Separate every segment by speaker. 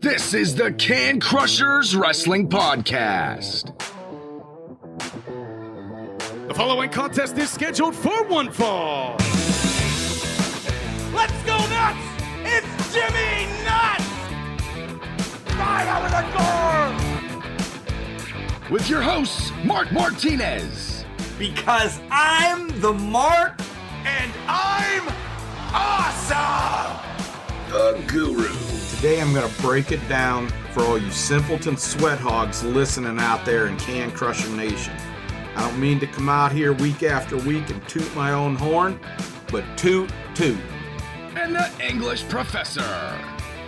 Speaker 1: This is the Can Crushers Wrestling Podcast.
Speaker 2: The following contest is scheduled for one fall.
Speaker 3: Let's go nuts! It's Jimmy Nuts! Right out of the door!
Speaker 1: With your hosts, Mark Martinez.
Speaker 3: Because I'm the Mark and I'm awesome!
Speaker 1: The Guru.
Speaker 4: Today I'm going to break it down for all you simpleton sweat hogs listening out there in Can Crusher Nation. I don't mean to come out here week after week and toot my own horn, but toot.
Speaker 1: And the English Professor.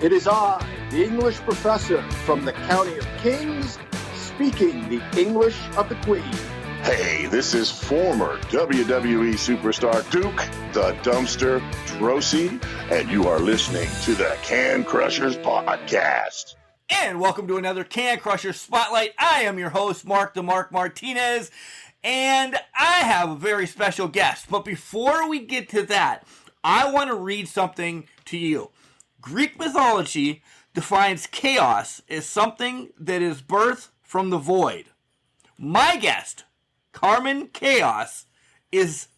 Speaker 5: It is I, the English professor from the County of Kings, speaking the English of the Queen.
Speaker 6: Hey, this is former WWE superstar Duke, the Dumpster Drosy, and you are listening to the Can Crushers Podcast.
Speaker 3: And welcome to another Can Crusher Spotlight. I am your host, Mark the Mark Martinez, and I have a very special guest. But before we get to that, I want to read something to you. Greek mythology defines chaos as something that is birthed from the void. My guest, Carmen Chaos, is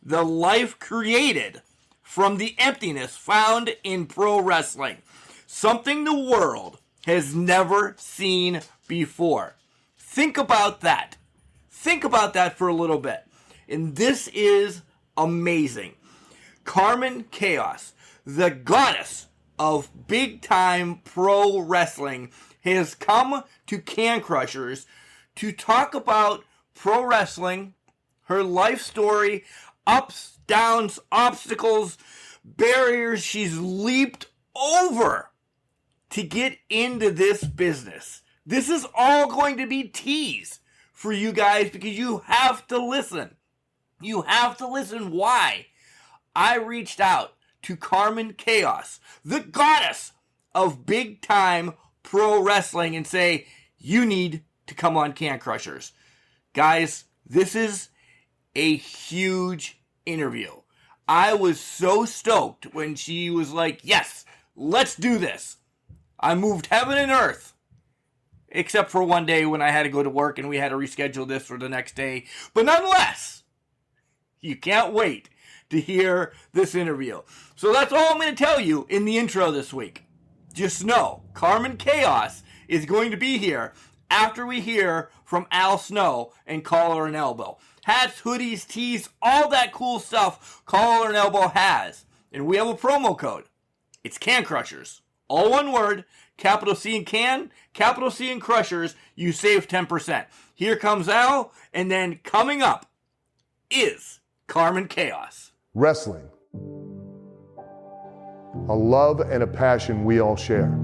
Speaker 3: the life created from the emptiness found in pro wrestling. Something the world has never seen before. Think about that. Think about that for a little bit. And this is amazing. Carmen Chaos, the goddess of big-time pro wrestling, has come to Can Crushers to talk about pro wrestling, her life story, ups, downs, obstacles, barriers she's leaped over to get into this business. This is all going to be teased for you guys because you have to listen. You have to listen why I reached out to Carmen Chaos, the goddess of big-time pro wrestling, and say, you need to come on Can Crushers. Guys, this is a huge interview. I was so stoked when she was like, yes, let's do this. I moved heaven and earth. Except for one day when I had to go to work and we had to reschedule this for the next day. But nonetheless, you can't wait to hear this interview. So that's all I'm going to tell you in the intro this week. Just know, Carmen Chaos is going to be here after we hear from Al Snow and Collar and Elbow. Hats, hoodies, tees, all that cool stuff Collar and Elbow has. And we have a promo code. It's Can Crushers. All one word, capital C in Can, capital C in Crushers. You save 10%. Here comes Al, and then coming up is Carmen Chaos.
Speaker 7: Wrestling. A love and a passion we all share.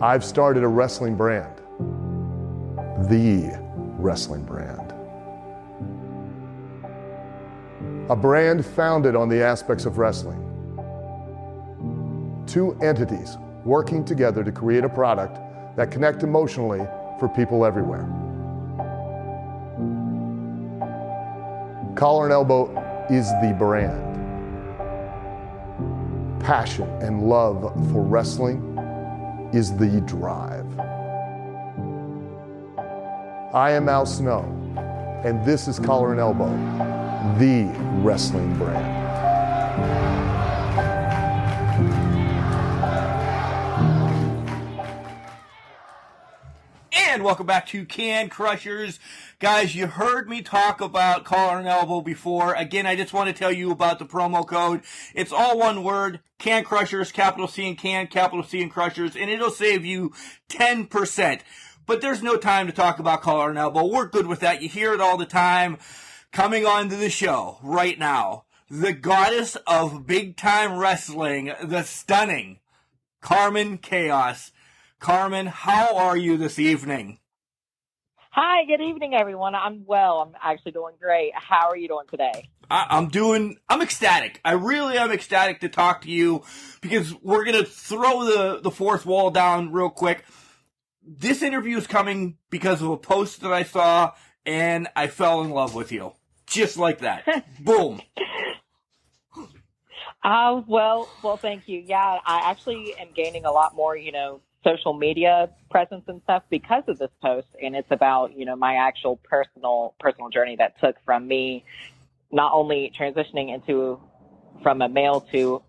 Speaker 7: I've started a wrestling brand. The wrestling brand. A brand founded on the aspects of wrestling. Two entities working together to create a product that connect emotionally for people everywhere. Collar and Elbow is the brand. Passion and love for wrestling is the drive. I am Al Snow, and this is Collar and Elbow, the wrestling brand.
Speaker 3: And welcome back to Can Crushers. Guys, you heard me talk about Collar and Elbow before. Again, I just want to tell you about the promo code. It's all one word, Can Crushers, capital C in Can, capital C in Crushers, and it'll save you 10%. But there's no time to talk about Collar and Elbow. We're good with that. You hear it all the time. Coming on to the show right now, the goddess of big-time wrestling, the stunning Carmen Chaos. Carmen, how are you this evening?
Speaker 8: Hi, good evening, everyone. I'm well. I'm actually doing great. How are you doing today?
Speaker 3: I'm ecstatic. I really am ecstatic to talk to you because we're going to throw the fourth wall down real quick. This interview is coming because of a post that I saw, and I fell in love with you. Just like that. Boom.
Speaker 8: Well, thank you. Yeah, I actually am gaining a lot more, social media presence and stuff because of this post, and it's about, my actual personal journey that took from me not only transitioning into from a male to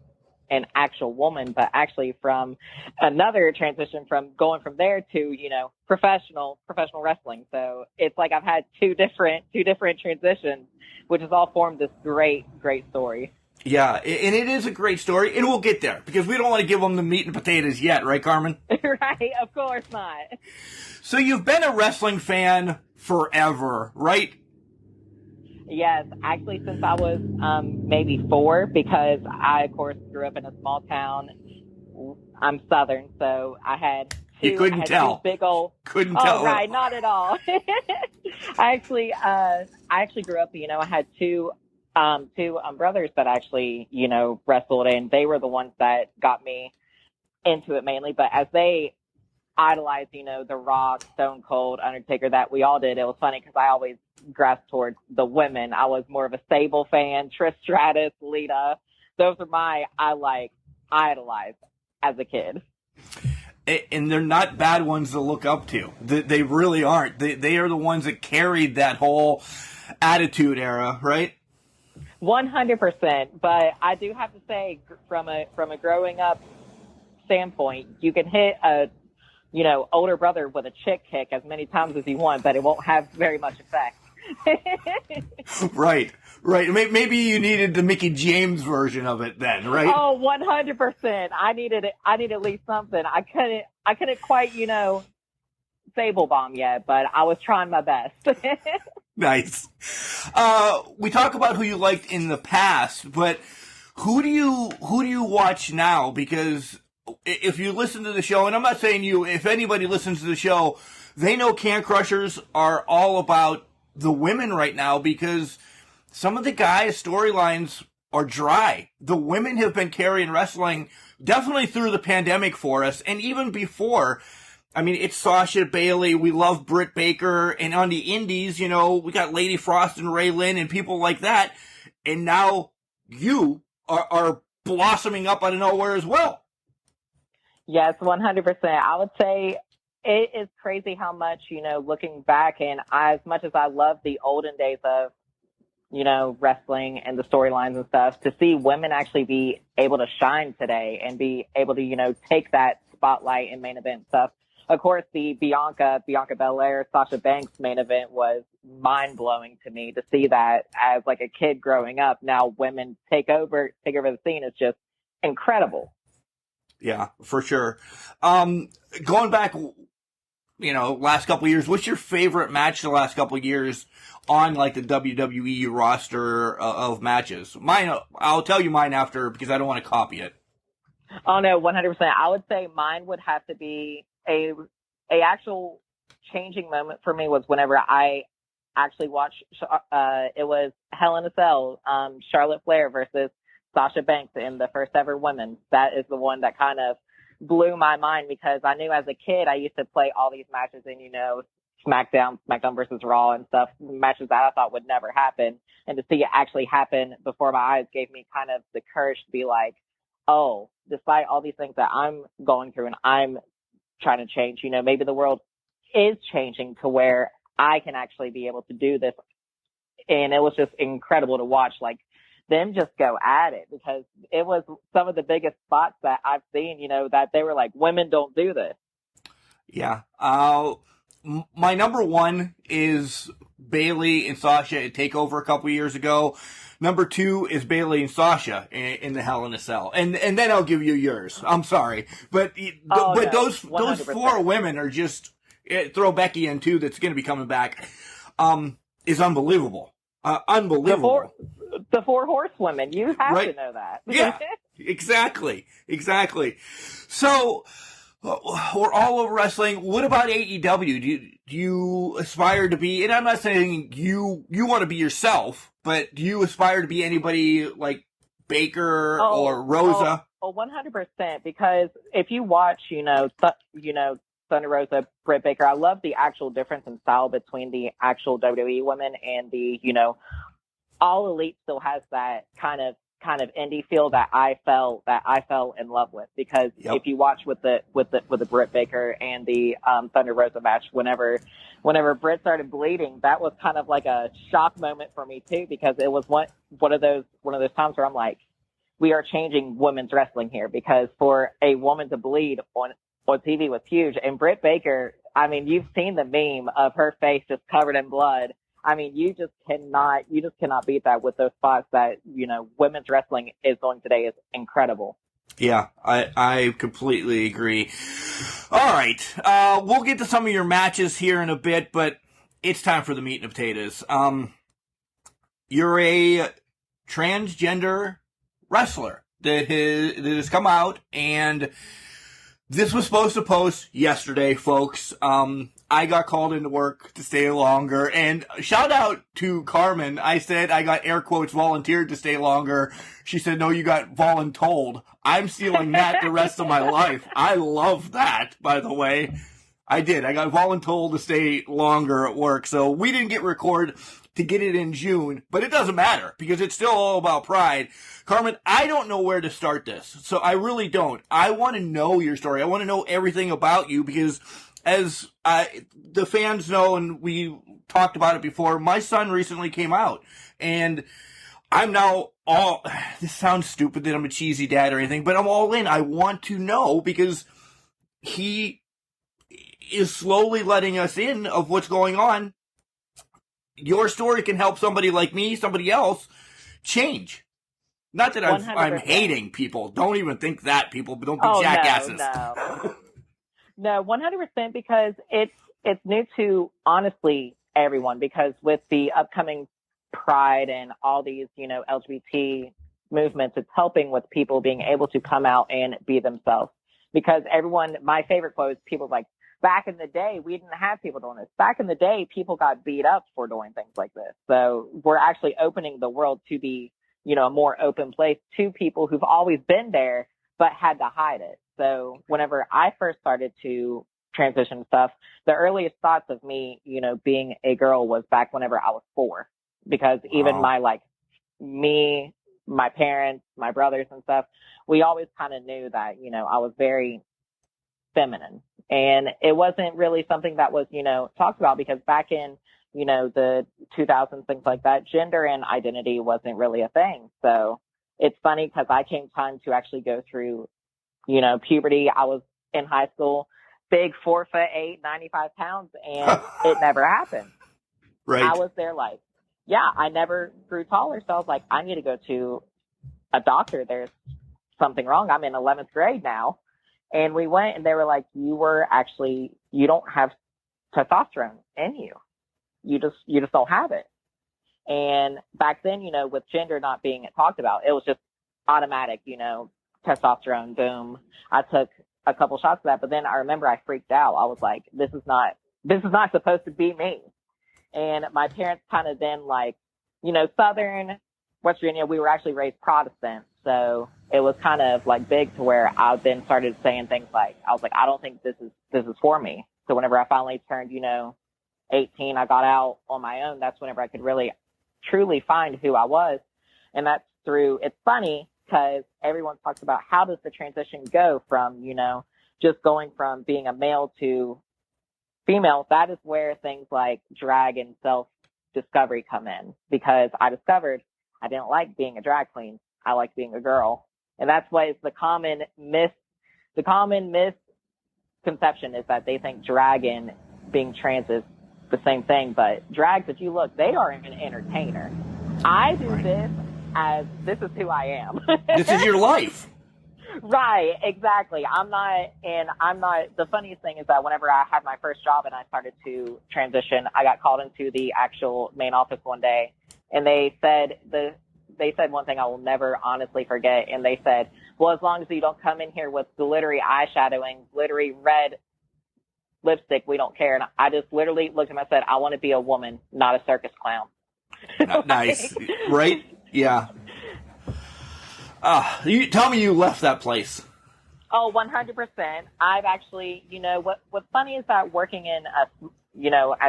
Speaker 8: an actual woman, but actually from another transition from going from there to, professional wrestling. So it's like I've had two different transitions, which has all formed this great story.
Speaker 3: Yeah, and it is a great story, and we'll get there because we don't want to give them the meat and potatoes yet, right, Carmen?
Speaker 8: Right, of course not.
Speaker 3: So you've been a wrestling fan forever, right?
Speaker 8: Yes, actually, since I was maybe 4, because I, of course, grew up in a small town. I'm Southern, so I had two.
Speaker 3: You couldn't tell.
Speaker 8: Two big old.
Speaker 3: Couldn't
Speaker 8: oh,
Speaker 3: tell.
Speaker 8: Right, not at all. I actually grew up. I had two brothers that actually, wrestled, and they were the ones that got me into it mainly. But as they idolized, The Rock, Stone Cold, Undertaker, that we all did, it was funny because I always grasped towards the women. I was more of a Sable fan, Trish Stratus, Lita. Those are I idolized as a kid.
Speaker 3: And they're not bad ones to look up to. They really aren't. They are the ones that carried that whole attitude era, right?
Speaker 8: 100%. But I do have to say, from a growing up standpoint, you can hit a older brother with a chick kick as many times as you want, but it won't have very much effect.
Speaker 3: Right. Maybe you needed the Mickey James version of it then, right?
Speaker 8: Oh, 100%. I needed at least something. I couldn't quite, Sable bomb yet, but I was trying my best.
Speaker 3: Nice. We talk about who you liked in the past, but who do you watch now? Because if you listen to the show, and I'm not saying you, if anybody listens to the show, they know Can Crushers are all about the women right now because some of the guys' storylines are dry. The women have been carrying wrestling definitely through the pandemic for us, and even before. I mean, it's Sasha, Bailey, we love Britt Baker, and on the indies, we got Lady Frost and Ray Lynn and people like that, and now you are blossoming up out of nowhere as well.
Speaker 8: Yes, 100%. I would say it is crazy how much, looking back, and as much as I love the olden days of, wrestling and the storylines and stuff, to see women actually be able to shine today and be able to, take that spotlight in main event stuff. Of course, the Bianca Belair, Sasha Banks main event was mind blowing to me to see that as like a kid growing up. Now women take over the scene is just incredible.
Speaker 3: Yeah, for sure. Going back, last couple of years, what's your favorite match the last couple of years on like the WWE roster of matches? Mine, I'll tell you mine after because I don't want to copy it.
Speaker 8: Oh no, 100%. I would say mine would have to be a actual changing moment for me was whenever I actually watched. It was Hell in a Cell, Charlotte Flair versus Sasha Banks in the first ever women. That is the one that kind of blew my mind because I knew as a kid I used to play all these matches in, SmackDown versus Raw and stuff, matches that I thought would never happen. And to see it actually happen before my eyes gave me kind of the courage to be like, oh, despite all these things that I'm going through and I'm trying to change, maybe the world is changing to where I can actually be able to do this. And it was just incredible to watch, like, them just go at it because it was some of the biggest spots that I've seen, that they were like, women don't do this.
Speaker 3: Yeah. My number one is Bailey and Sasha at TakeOver a couple years ago. Number 2 is Bailey and Sasha in the Hell in a Cell, and then I'll give you yours. I'm sorry, but those 4 women are just throw Becky in too. That's going to be coming back. Is unbelievable. Unbelievable.
Speaker 8: The 4 horsewomen. You have to know that.
Speaker 3: Yeah, exactly. So we're all over wrestling. What about AEW? Do you aspire to be? And I'm not saying you want to be yourself. But do you aspire to be anybody like Baker or Rosa?
Speaker 8: 100%. Because if you watch, Thunder Rosa, Britt Baker, I love the actual difference in style between the actual WWE women and the, All Elite still has that kind of kind of indie feel that I fell in love with, because
Speaker 3: Yep.
Speaker 8: if you watch with the Britt Baker and the Thunder Rosa match, whenever Britt started bleeding, that was kind of like a shock moment for me too, because it was one of those times where I'm like, we are changing women's wrestling here, because for a woman to bleed on TV was huge. And Britt Baker, I mean, you've seen the meme of her face just covered in blood. I mean, you just cannot beat that with those spots that, women's wrestling is doing today is incredible.
Speaker 3: Yeah, I completely agree. All right, we'll get to some of your matches here in a bit, but it's time for the meat and potatoes. You're a transgender wrestler that has come out, and this was supposed to post yesterday, folks. I got called into work to stay longer, and shout out to Carmen. I said I got air quotes volunteered to stay longer. She said, no, you got voluntold. I'm stealing that the rest of my life. I love that, by the way. I did. I got voluntold to stay longer at work, so we didn't get record to get it in June, but it doesn't matter because it's still all about Pride. Carmen, I don't know where to start this, so I really don't. I want to know your story. I want to know everything about you because as the fans know, and we talked about it before, my son recently came out, and I'm now this sounds stupid that I'm a cheesy dad or anything, but I'm all in. I want to know because he is slowly letting us in of what's going on. Your story can help somebody like me, somebody else, change. Not that I'm hating people. Don't even think that, people. But don't be jackasses.
Speaker 8: No, 100%, because it's new to, honestly, everyone. Because with the upcoming Pride and all these, LGBT movements, it's helping with people being able to come out and be themselves. Because my favorite quote is people like, back in the day, we didn't have people doing this. Back in the day, people got beat up for doing things like this. So we're actually opening the world to be, a more open place to people who've always been there, but had to hide it. So whenever I first started to transition stuff, the earliest thoughts of me, being a girl was back whenever I was 4, because even my parents, my brothers and stuff, we always kind of knew that, I was very feminine. And it wasn't really something that was, talked about, because back in, the 2000s, things like that, gender and identity wasn't really a thing. So it's funny because I came time to actually go through, puberty. I was in high school, big 4'8", 95 pounds, and it never happened.
Speaker 3: Right.
Speaker 8: I was there like, I never grew taller. So I was like, I need to go to a doctor. There's something wrong. I'm in 11th grade now. And we went, and they were like, you don't have testosterone in you. You just don't have it. And back then, with gender not being talked about, it was just automatic, testosterone, boom. I took a couple shots of that, but then I remember I freaked out. I was like, this is not supposed to be me. And my parents kind of then, like, Southern West Virginia, we were actually raised Protestant. So it was kind of like big to where I then started saying things like, I was like, I don't think this is for me. So whenever I finally turned, 18, I got out on my own. That's whenever I could really truly find who I was. And that's through, it's funny because everyone talks about how does the transition go from, just going from being a male to female. That is where things like drag and self-discovery come in, because I discovered I didn't like being a drag queen. I like being a girl. And that's why it's the common misconception is that they think drag and being trans is the same thing. But drags, if you look, they are an entertainer. I do this as this is who I am.
Speaker 3: This is your life.
Speaker 8: Right, exactly. The funniest thing is that whenever I had my first job and I started to transition, I got called into the actual main office one day, and they said one thing I will never honestly forget. And they said, well, as long as you don't come in here with glittery eyeshadowing, glittery red lipstick, we don't care. And I just literally looked at him and said, I want to be a woman, not a circus clown.
Speaker 3: Nice. Right? Yeah. You tell me you left that place.
Speaker 8: Oh, 100%. I've actually, what's funny is that working in as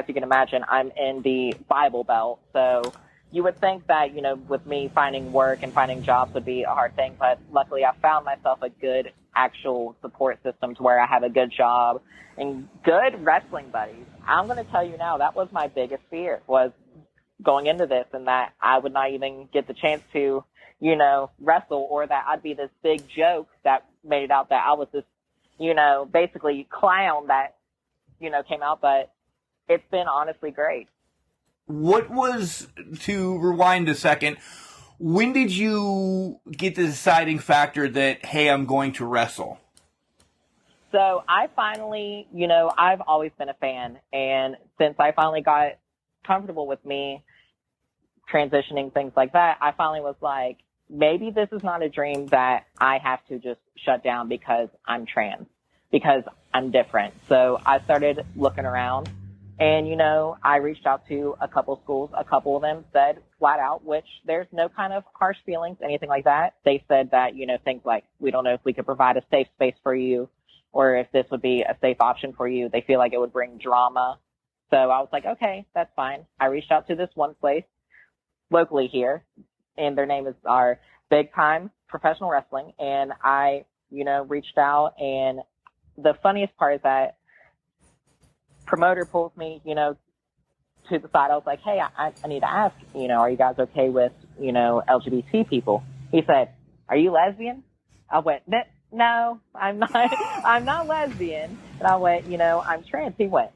Speaker 8: you can imagine, I'm in the Bible Belt. So you would think that, you know, with me finding work and finding jobs would be a hard thing, but luckily I found myself a good actual support system to where I have a good job and good wrestling buddies. I'm going to tell you now, that was my biggest fear, was going into this, and that I would not even get the chance to, you know, wrestle, or that I'd be this big joke that made it out that I was this, you know, basically clown that, you know, came out. But it's been honestly great.
Speaker 3: What was, to rewind a second, when did you get the deciding factor that, hey, I'm going to wrestle?
Speaker 8: So I finally, you know, I've always been a fan, and since I finally got comfortable with me transitioning, things like that, I finally was like, maybe this is not a dream that I have to just shut down because I'm trans, because I'm different. So I started looking around, and, you know, I reached out to a couple schools. A couple of them said flat out, which there's no kind of harsh feelings, anything like that. They said that, you know, things like, we don't know if we could provide a safe space for you, or if this would be a safe option for you. They feel like it would bring drama. So I was like, okay, that's fine. I reached out to this one place locally here, and their name is our Big Time Professional Wrestling. And I, you know, reached out, and the funniest part is that promoter pulls me, you know, to the side. I was like, hey, I need to ask, you know, are you guys okay with, you know, LGBT people? He said, are you lesbian? I went, no, I'm not, I'm not lesbian. And I went, you know, I'm trans. He went,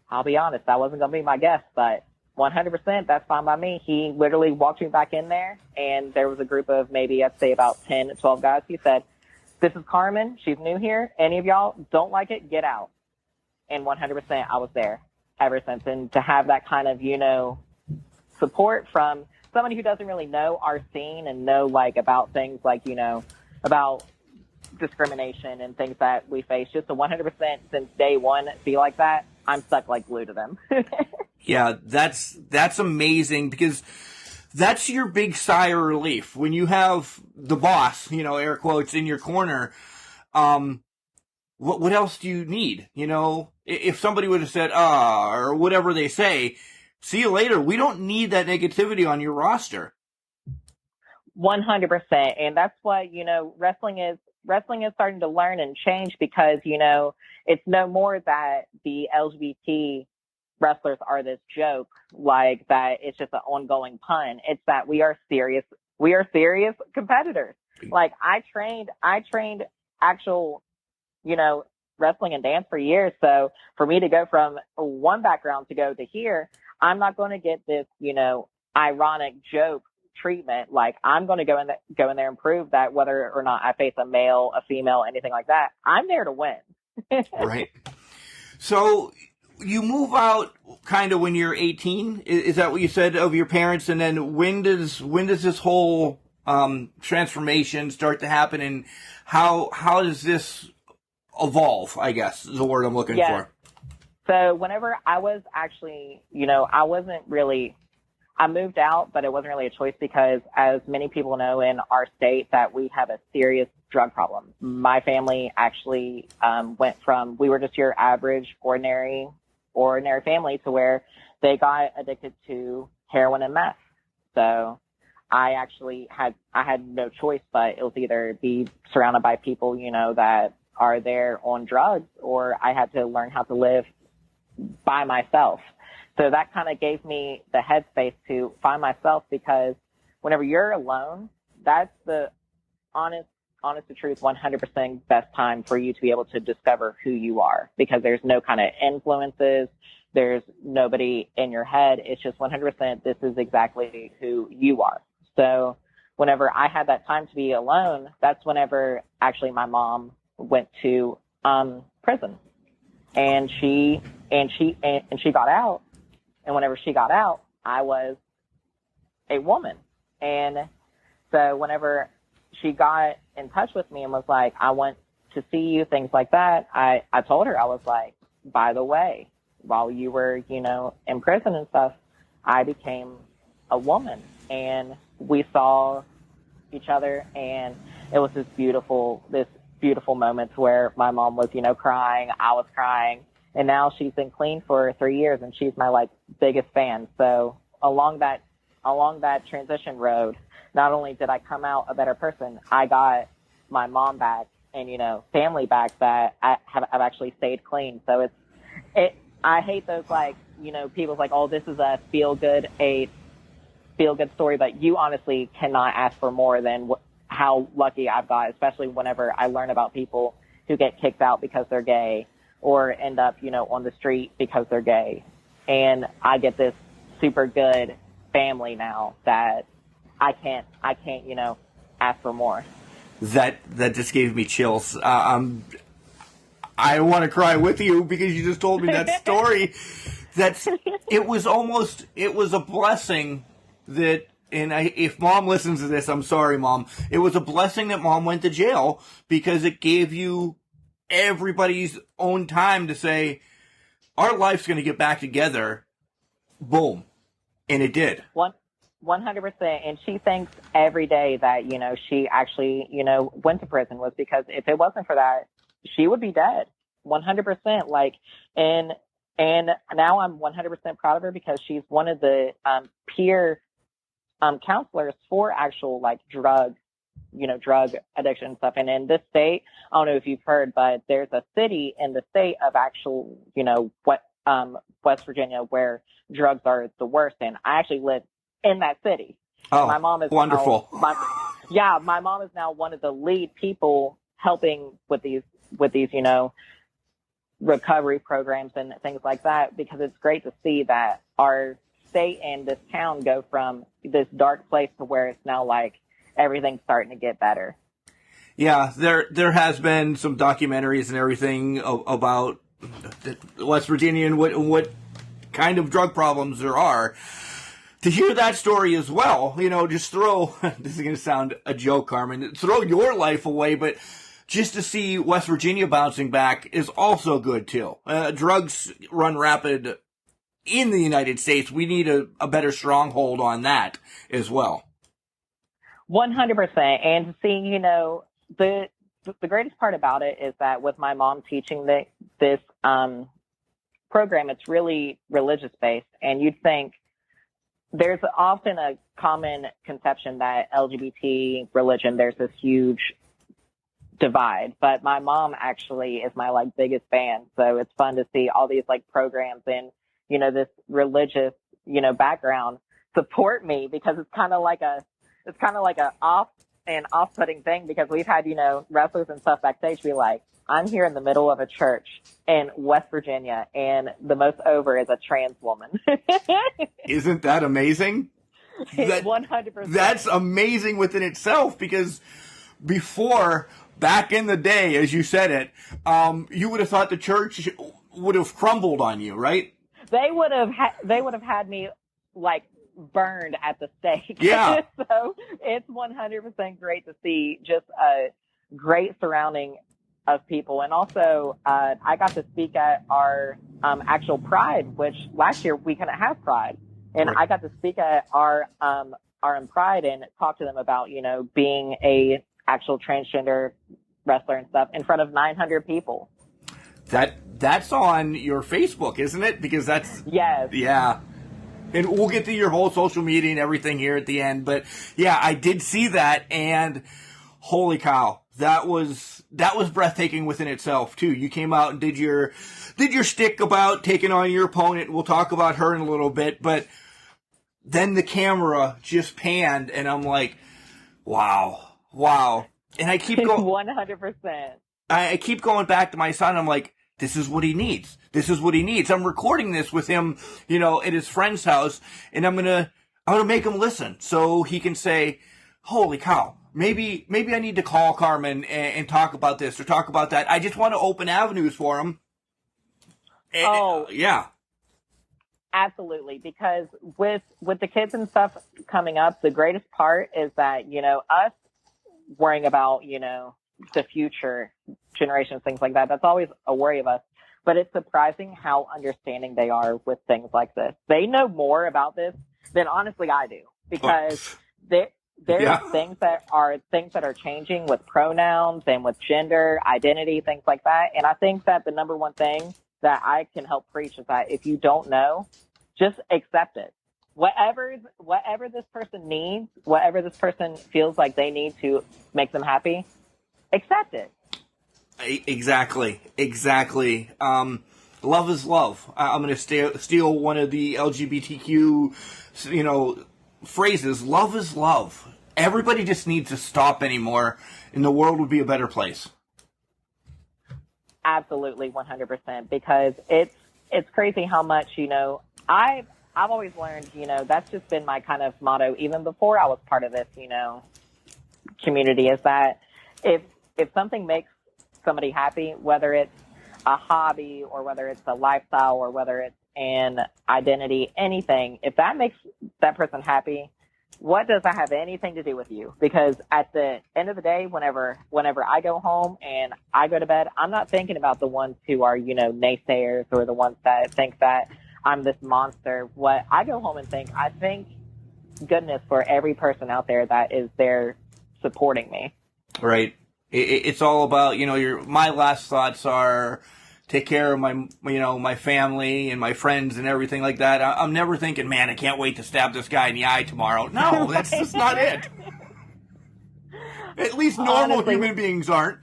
Speaker 8: I'll be honest, that wasn't going to be my guess, but 100%, that's fine by me. He literally walked me back in there, and there was a group of maybe, I'd say about 10 to 12 guys. He said, this is Carmen. She's new here. Any of y'all don't like it, get out. And 100%, I was there ever since. And to have that kind of, you know, support from somebody who doesn't really know our scene and know, like, about things like, you know, about discrimination and things that we face, just to 100% since day one be like that, I'm stuck like glue to them.
Speaker 3: Yeah, that's amazing, because that's your big sigh of relief when you have the boss, you know, air quotes, in your corner. What else do you need? You know, if somebody would have said, or whatever they say, see you later. We don't need that negativity on your roster.
Speaker 8: 100%. And that's what, you know, wrestling is starting to learn and change, because, you know, it's no more that the LGBT wrestlers are this joke, like that it's just an ongoing pun. It's that we are serious competitors. Like I trained actual, you know, wrestling and dance for years. So for me to go from one background to go to here, I'm not going to get this, you know, ironic joke treatment. Like I'm going to go in there and prove that whether or not I face a male, a female, anything like that, I'm there to win.
Speaker 3: Right. So you move out kind of when you're 18. Is that what you said of your parents? And then when does this whole transformation start to happen, and how does this evolve, I guess is the word I'm looking for?
Speaker 8: So whenever I was actually, you know, I moved out, but it wasn't really a choice, because as many people know in our state that we have a serious drug problem. My family actually went from, we were just your average ordinary family, to where they got addicted to heroin and meth. So I actually had no choice, but it was either be surrounded by people, you know, that are there on drugs, or I had to learn how to live by myself. So that kind of gave me the headspace to find myself, because whenever you're alone, that's the honest to truth, 100% best time for you to be able to discover who you are, because there's no kind of influences. There's nobody in your head. It's just 100%. This is exactly who you are. So whenever I had that time to be alone, that's whenever actually my mom went to prison, and she got out. And whenever she got out, I was a woman. And so whenever she got in touch with me and was like, I want to see you, things like that, I told her, I was like, by the way, while you were, you know, in prison and stuff, I became a woman. And we saw each other, and it was this beautiful moment where my mom was, you know, crying, I was crying. And now she's been clean for 3 years, and she's my, like, biggest fan. So along that along that transition road, not only did I come out a better person, I got my mom back and, you know, family back that I've actually stayed clean. So I hate those, like, you know, people's like, oh, this is a feel good story, but you honestly cannot ask for more than how lucky I've got, especially whenever I learn about people who get kicked out because they're gay or end up, you know, on the street because they're gay. And I get this super good family now that I can't, you know, ask for more.
Speaker 3: That just gave me chills. I want to cry with you because you just told me that story. It was a blessing that, and if Mom listens to this, I'm sorry, Mom. It was a blessing that Mom went to jail because it gave you everybody's own time to say, our life's going to get back together. Boom. And it did.
Speaker 8: 100%. And she thinks every day that, you know, she actually, you know, went to prison was because if it wasn't for that, she would be dead. 100%. Like, and now I'm 100% proud of her because she's one of the peer counselors for actual, like, drug addiction and stuff. And in this state, I don't know if you've heard, but there's a city in the state of actual, you know, West Virginia where drugs are the worst. And I actually live in that city.
Speaker 3: Oh,
Speaker 8: my mom is
Speaker 3: wonderful.
Speaker 8: My mom is now one of the lead people helping with these, you know, recovery programs and things like that, because it's great to see that our state and this town go from this dark place to where it's now like everything's starting to get better. Yeah,
Speaker 3: there has been some documentaries and everything about West Virginia and what kind of drug problems there are. To hear that story as well, you know, just throw, this is going to sound a joke, Carmen, throw your life away, but just to see West Virginia bouncing back is also good, too. Drugs run rapid in the United States. We need a better stronghold on that as well.
Speaker 8: 100%. And to see, you know, the greatest part about it is that with my mom teaching this program, it's really religious-based. And you'd think there's often a common conception that LGBT religion, there's this huge divide, but my mom actually is my, like, biggest fan. So it's fun to see all these, like, programs and, you know, this religious, you know, background support me, because it's kind of like a off-putting thing, because we've had, you know, wrestlers and stuff backstage be like, I'm here in the middle of a church in West Virginia and the most over is a trans woman.
Speaker 3: Isn't that amazing?
Speaker 8: 100%.
Speaker 3: That's amazing within itself, because before, back in the day, as you said it, you would have thought the church would have crumbled on you, right?
Speaker 8: They would have had me, like, burned at the stake.
Speaker 3: Yeah.
Speaker 8: So it's 100% great to see just a great surrounding of people. And also, I got to speak at our actual Pride, which last year we couldn't have Pride. And right. I got to speak at our Pride and talk to them about, you know, being a actual transgender wrestler and stuff in front of 900 people.
Speaker 3: That's on your Facebook, isn't it? Because that's...
Speaker 8: Yes.
Speaker 3: Yeah. And we'll get to your whole social media and everything here at the end. But, yeah, I did see that, and holy cow, that was breathtaking within itself, too. You came out and did your shtick about taking on your opponent. We'll talk about her in a little bit. But then the camera just panned, and I'm like, wow. And I keep going...
Speaker 8: 100%.
Speaker 3: I keep going back to my son. I'm like, this is what he needs. I'm recording this with him, you know, at his friend's house, and I'm gonna make him listen so he can say, holy cow, maybe I need to call Carmen and talk about this or talk about that. I just want to open avenues for him. And, yeah.
Speaker 8: Absolutely, because with the kids and stuff coming up, the greatest part is that, you know, us worrying about, you know, the future generations, things like that, that's always a worry of us. But it's surprising how understanding they are with things like this. They know more about this than honestly I do, because there's things that are changing with pronouns and with gender identity, things like that. And I think that the number one thing that I can help preach is that if you don't know, just accept it. whatever this person needs, whatever this person feels like they need to make them happy, accept it.
Speaker 3: Exactly. Love is love. I'm going to steal one of the LGBTQ, phrases. Love is love. Everybody just needs to stop anymore, and the world would be a better place.
Speaker 8: Absolutely, 100%. Because it's crazy how much I've always learned. That's just been my kind of motto, even before I was part of this community. Is that if something makes somebody happy, whether it's a hobby or whether it's a lifestyle or whether it's an identity, anything, if that makes that person happy, what does that have anything to do with you? Because at the end of the day, whenever I go home and I go to bed, I'm not thinking about the ones who are, naysayers or the ones that think that I'm this monster. What I go home and I think goodness for every person out there that is there supporting me.
Speaker 3: Right. It's all about, my last thoughts are take care of my family and my friends and everything like that. I'm never thinking, man, I can't wait to stab this guy in the eye tomorrow. No, that's just not it. At least normal
Speaker 8: Honestly,
Speaker 3: human beings aren't.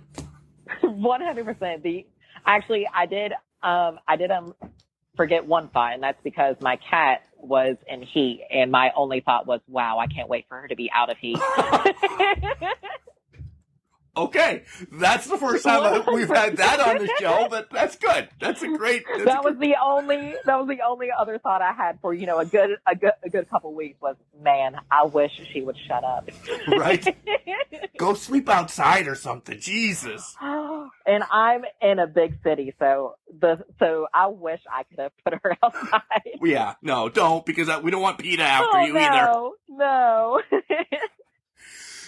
Speaker 8: 100%. I did forget one thought, and that's because my cat was in heat, and my only thought was, wow, I can't wait for her to be out of heat.
Speaker 3: Okay, that's the first time we've had that on the show, but that's good. That was
Speaker 8: the only other thought I had for a good couple weeks was, man, I wish she would shut up.
Speaker 3: Right? Go sleep outside or something. Jesus.
Speaker 8: And I'm in a big city, so I wish I could have put her outside.
Speaker 3: Yeah, no, don't, because we don't want PETA after you either.
Speaker 8: No.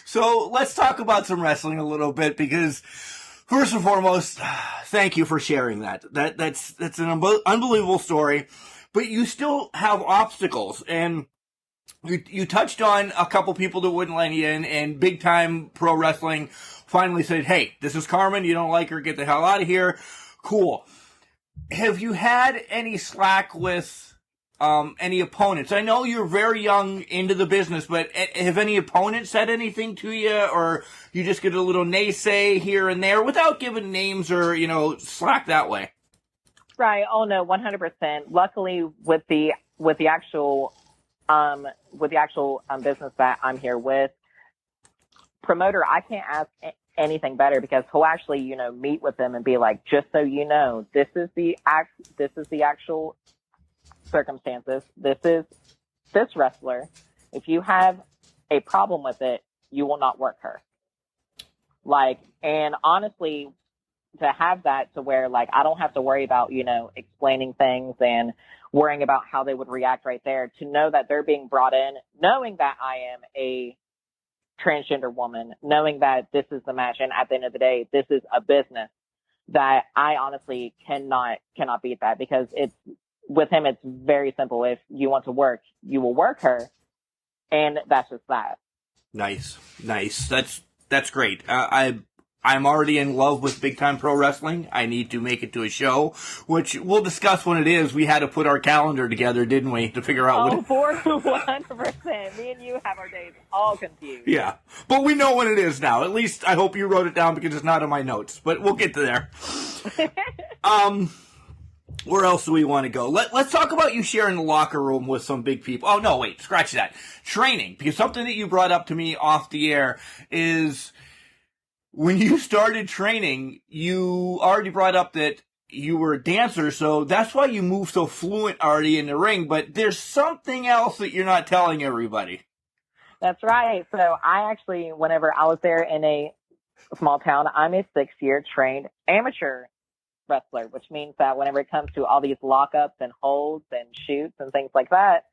Speaker 3: So let's talk about some wrestling a little bit, because first and foremost, thank you for sharing that. That's an unbelievable story, but you still have obstacles, and you touched on a couple people that wouldn't let you in, and Big Time Pro Wrestling finally said, hey, this is Carmen, you don't like her, get the hell out of here. Cool. Have you had any slack with any opponents? I know you're very young into the business, but have any opponents said anything to you, or you just get a little naysay here and there without giving names or, slack that way?
Speaker 8: Right. Oh no, 100%. Luckily with the actual business that I'm here with, promoter, I can't ask anything better, because he'll actually, meet with them and be like, just so you know, this is the actual circumstances. This is this wrestler. If you have a problem with it, you will not work her. And honestly, to have that to where I don't have to worry about, explaining things and worrying about how they would react right there, to know that they're being brought in, knowing that I am a transgender woman, knowing that this is the match, and at the end of the day, this is a business, that I honestly cannot beat that, because with him, it's very simple. If you want to work, you will work her, and that's just that.
Speaker 3: Nice. That's great. I'm already in love with Big Time Pro Wrestling. I need to make it to a show, which we'll discuss when it is. We had to put our calendar together, didn't we, to figure out
Speaker 8: what... 100%. Me and you have our days all confused.
Speaker 3: Yeah, but we know when it is now. At least I hope you wrote it down, because it's not in my notes, but we'll get to there. Where else do we want to go? Let's talk about you sharing the locker room with some big people. Oh, no, wait, scratch that. Training, because something that you brought up to me off the air is when you started training, you already brought up that you were a dancer, so that's why you move so fluent already in the ring, but there's something else that you're not telling everybody.
Speaker 8: That's right. So I actually, whenever I was there in a small town, I'm a 6-year trained amateur wrestler, which means that whenever it comes to all these lockups and holds and shoots and things like that,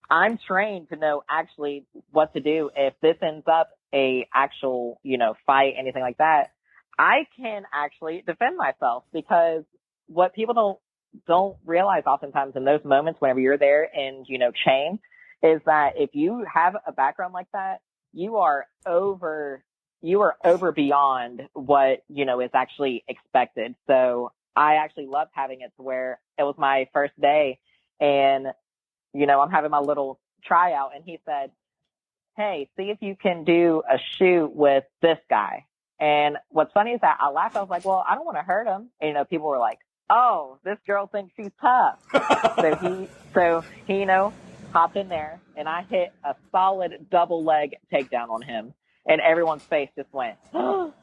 Speaker 8: I'm trained to know actually what to do. If this ends up a actual, fight, anything like that, I can actually defend myself, because what people don't realize oftentimes in those moments whenever you're there in, chain, is that if you have a background like that, you are over beyond what, is actually expected. So I actually loved having it to where it was my first day, and, I'm having my little tryout, and he said, hey, see if you can do a shoot with this guy. And what's funny is that I laughed. I was like, well, I don't want to hurt him. And, people were like, oh, this girl thinks she's tough. so he, hopped in there, and I hit a solid double leg takedown on him. And everyone's face just went, oh,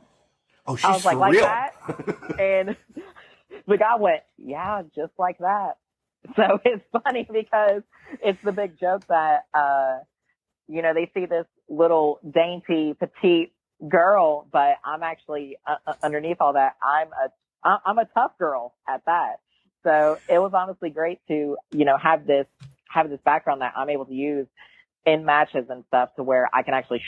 Speaker 3: she's
Speaker 8: I was like,
Speaker 3: for real.
Speaker 8: like that? And the guy went, yeah, just like that. So it's funny because it's the big joke that, they see this little dainty, petite girl, but I'm actually underneath all that. I'm a tough girl at that. So it was honestly great to, have this background that I'm able to use in matches and stuff to where I can actually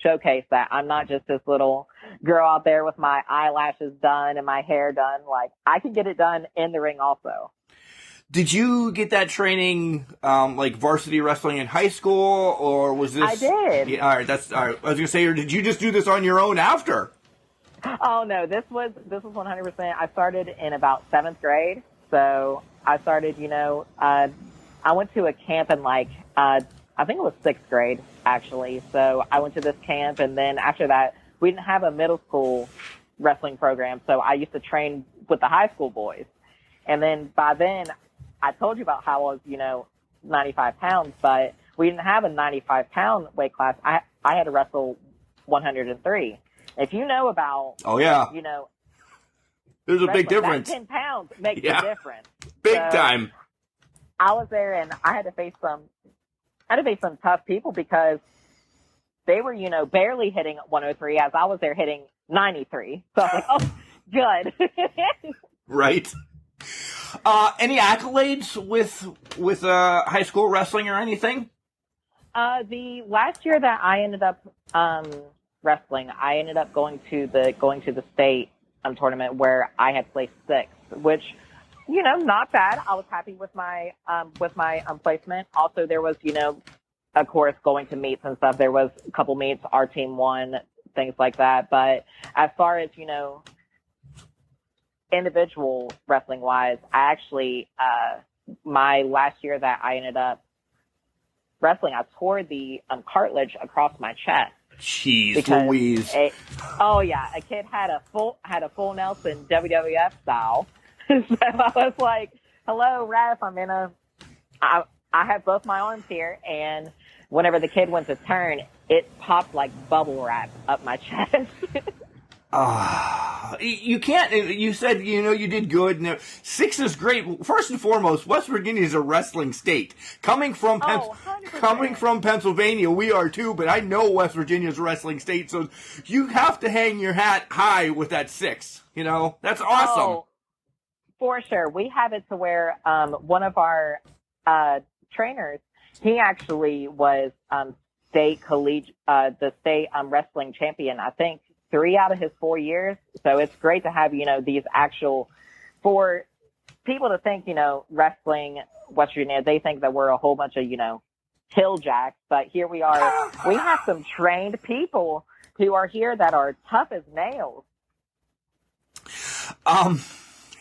Speaker 8: showcase that I'm not just this little girl out there with my eyelashes done and my hair done. Like, I can get it done in the ring also.
Speaker 3: Did you get that training, like varsity wrestling in high school, or was this?
Speaker 8: I did.
Speaker 3: Yeah, all right, that's all right. I was gonna say, or did you just do this on your own after?
Speaker 8: Oh no, this was 100%. I started in about 7th grade, so I started. I went to a camp in I think it was 6th grade actually. So I went to this camp, and then after that, we didn't have a middle school wrestling program, so I used to train with the high school boys, and then by then. I told you about how I was, 95 pounds, but we didn't have a 95-pound weight class. I had to wrestle 103. If you know about,
Speaker 3: oh yeah, there's a big difference.
Speaker 8: 10 pounds makes a difference.
Speaker 3: Big time.
Speaker 8: I was there, and I had to face some tough people because they were, barely hitting 103 as I was there hitting 93. So I was like, oh, good.
Speaker 3: Right. Any accolades with high school wrestling or anything?
Speaker 8: The last year that I ended up wrestling, I ended up going to the state tournament where I had placed 6th, which not bad. I was happy with my placement. Also, there was of course going to meets and stuff. There was a couple meets, our team won, things like that. But as far as individual wrestling wise, I actually my last year that I ended up wrestling, I tore the cartilage across my chest.
Speaker 3: Jeez Louise.
Speaker 8: A kid had a full Nelson WWF style. So I was like, hello ref, I have both my arms here, and whenever the kid went to turn, it popped like bubble wrap up my chest.
Speaker 3: You can't. You said you did good. And 6 is great. First and foremost, West Virginia is a wrestling state. Coming from Pennsylvania, we are too. But I know West Virginia is a wrestling state, so you have to hang your hat high with that 6. That's awesome.
Speaker 8: Oh, for sure, we have it to where one of our trainers, he actually was the state wrestling champion. I think 3 out of his 4 years. So it's great to have, these for people to think, wrestling West Virginia, they think that we're a whole bunch of, hill jacks, but here we are. We have some trained people who are here that are tough as nails.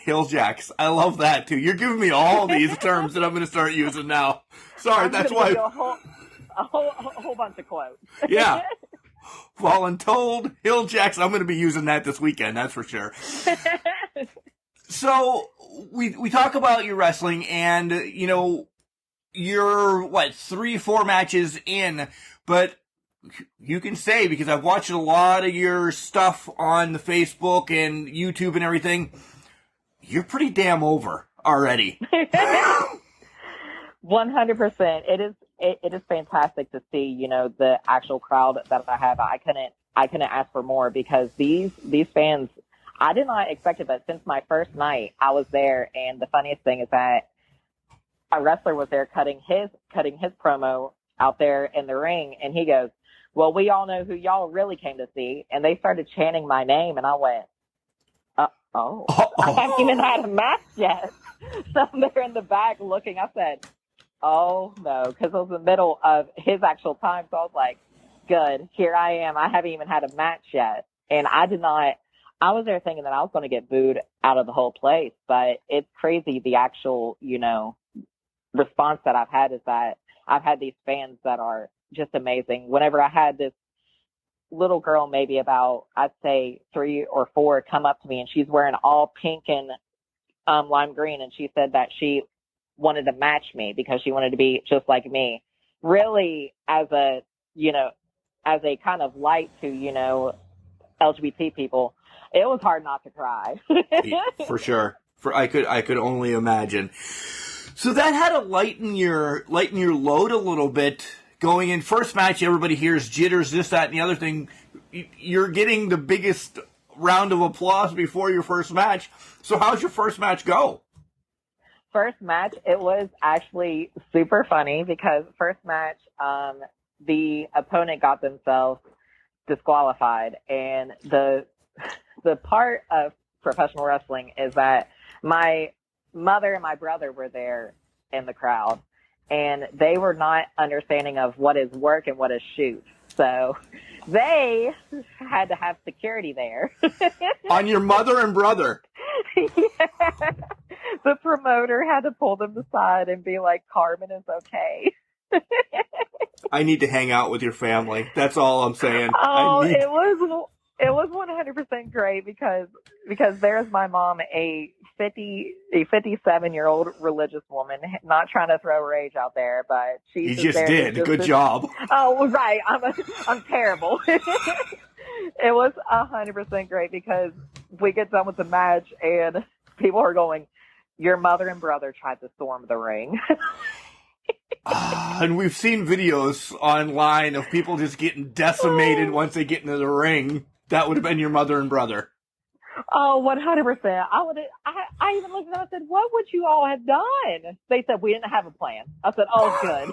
Speaker 3: Hill jacks. I love that too. You're giving me all these terms that I'm going to start using now. Sorry, that's why.
Speaker 8: A whole bunch of quotes.
Speaker 3: Yeah. Voluntold, hill jacks. I'm going to be using that this weekend. That's for sure. So we talk about your wrestling, and you're 3-4 matches in, but you can say, because I've watched a lot of your stuff on the Facebook and YouTube and everything, you're pretty damn over already.
Speaker 8: 100%. It is fantastic to see, the actual crowd that I have. I couldn't ask for more, because these fans, I did not expect it, but since my first night, I was there, and the funniest thing is that a wrestler was there cutting his promo out there in the ring, and he goes, well, we all know who y'all really came to see, and they started chanting my name, and I went, I haven't even had a match yet. So I'm there in the back looking. I said, oh no, because it was the middle of his actual time. So I was like, good, here I am. I haven't even had a match yet. And I was there thinking that I was going to get booed out of the whole place. But it's crazy. The actual, response that I've had is that I've had these fans that are just amazing. Whenever I had this little girl, maybe about, I'd say 3 or 4, come up to me, and she's wearing all pink and lime green, and she said that she wanted to match me because she wanted to be just like me. Really, as a kind of light to, LGBT people, it was hard not to cry.
Speaker 3: For sure. I could only imagine. So that had to lighten your load a little bit going in. First match, everybody hears jitters, this, that, and the other thing. You're getting the biggest round of applause before your first match. So how's your first match go?
Speaker 8: First match, it was actually super funny because first match, the opponent got themselves disqualified, and the part of professional wrestling is that my mother and my brother were there in the crowd, and they were not understanding of what is work and what is shoot. So they had to have security there.
Speaker 3: On your mother and brother?
Speaker 8: Yeah. The promoter had to pull them aside and be like, Carmen is okay.
Speaker 3: I need to hang out with your family. That's all I'm saying.
Speaker 8: Oh, it was 100% great because there's my mom, a 57-year-old religious woman, not trying to throw rage out there, but she's
Speaker 3: you just did. Good job.
Speaker 8: Oh, right. I'm terrible. It was 100% great because we get done with the match and people are going, your mother and brother tried to storm the ring.
Speaker 3: And we've seen videos online of people just getting decimated once they get into the ring. That would have been your mother and brother.
Speaker 8: Oh, 100%. I even looked at them and said, what would you all have done? They said, we didn't have a plan. I said, oh, good.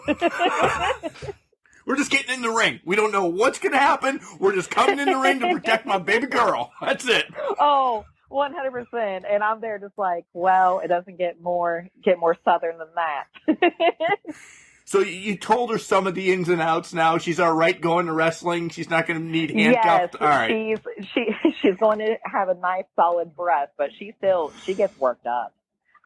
Speaker 3: We're just getting in the ring. We don't know what's going to happen. We're just coming in the ring to protect my baby girl. That's it.
Speaker 8: Oh, 100%. And I'm there just like, well, it doesn't get more Southern than that.
Speaker 3: So you told her some of the ins and outs now. She's all right going to wrestling. She's not going to need handcuffed.
Speaker 8: Yes,
Speaker 3: all right.
Speaker 8: She's going to have a nice solid breath, but she gets worked up.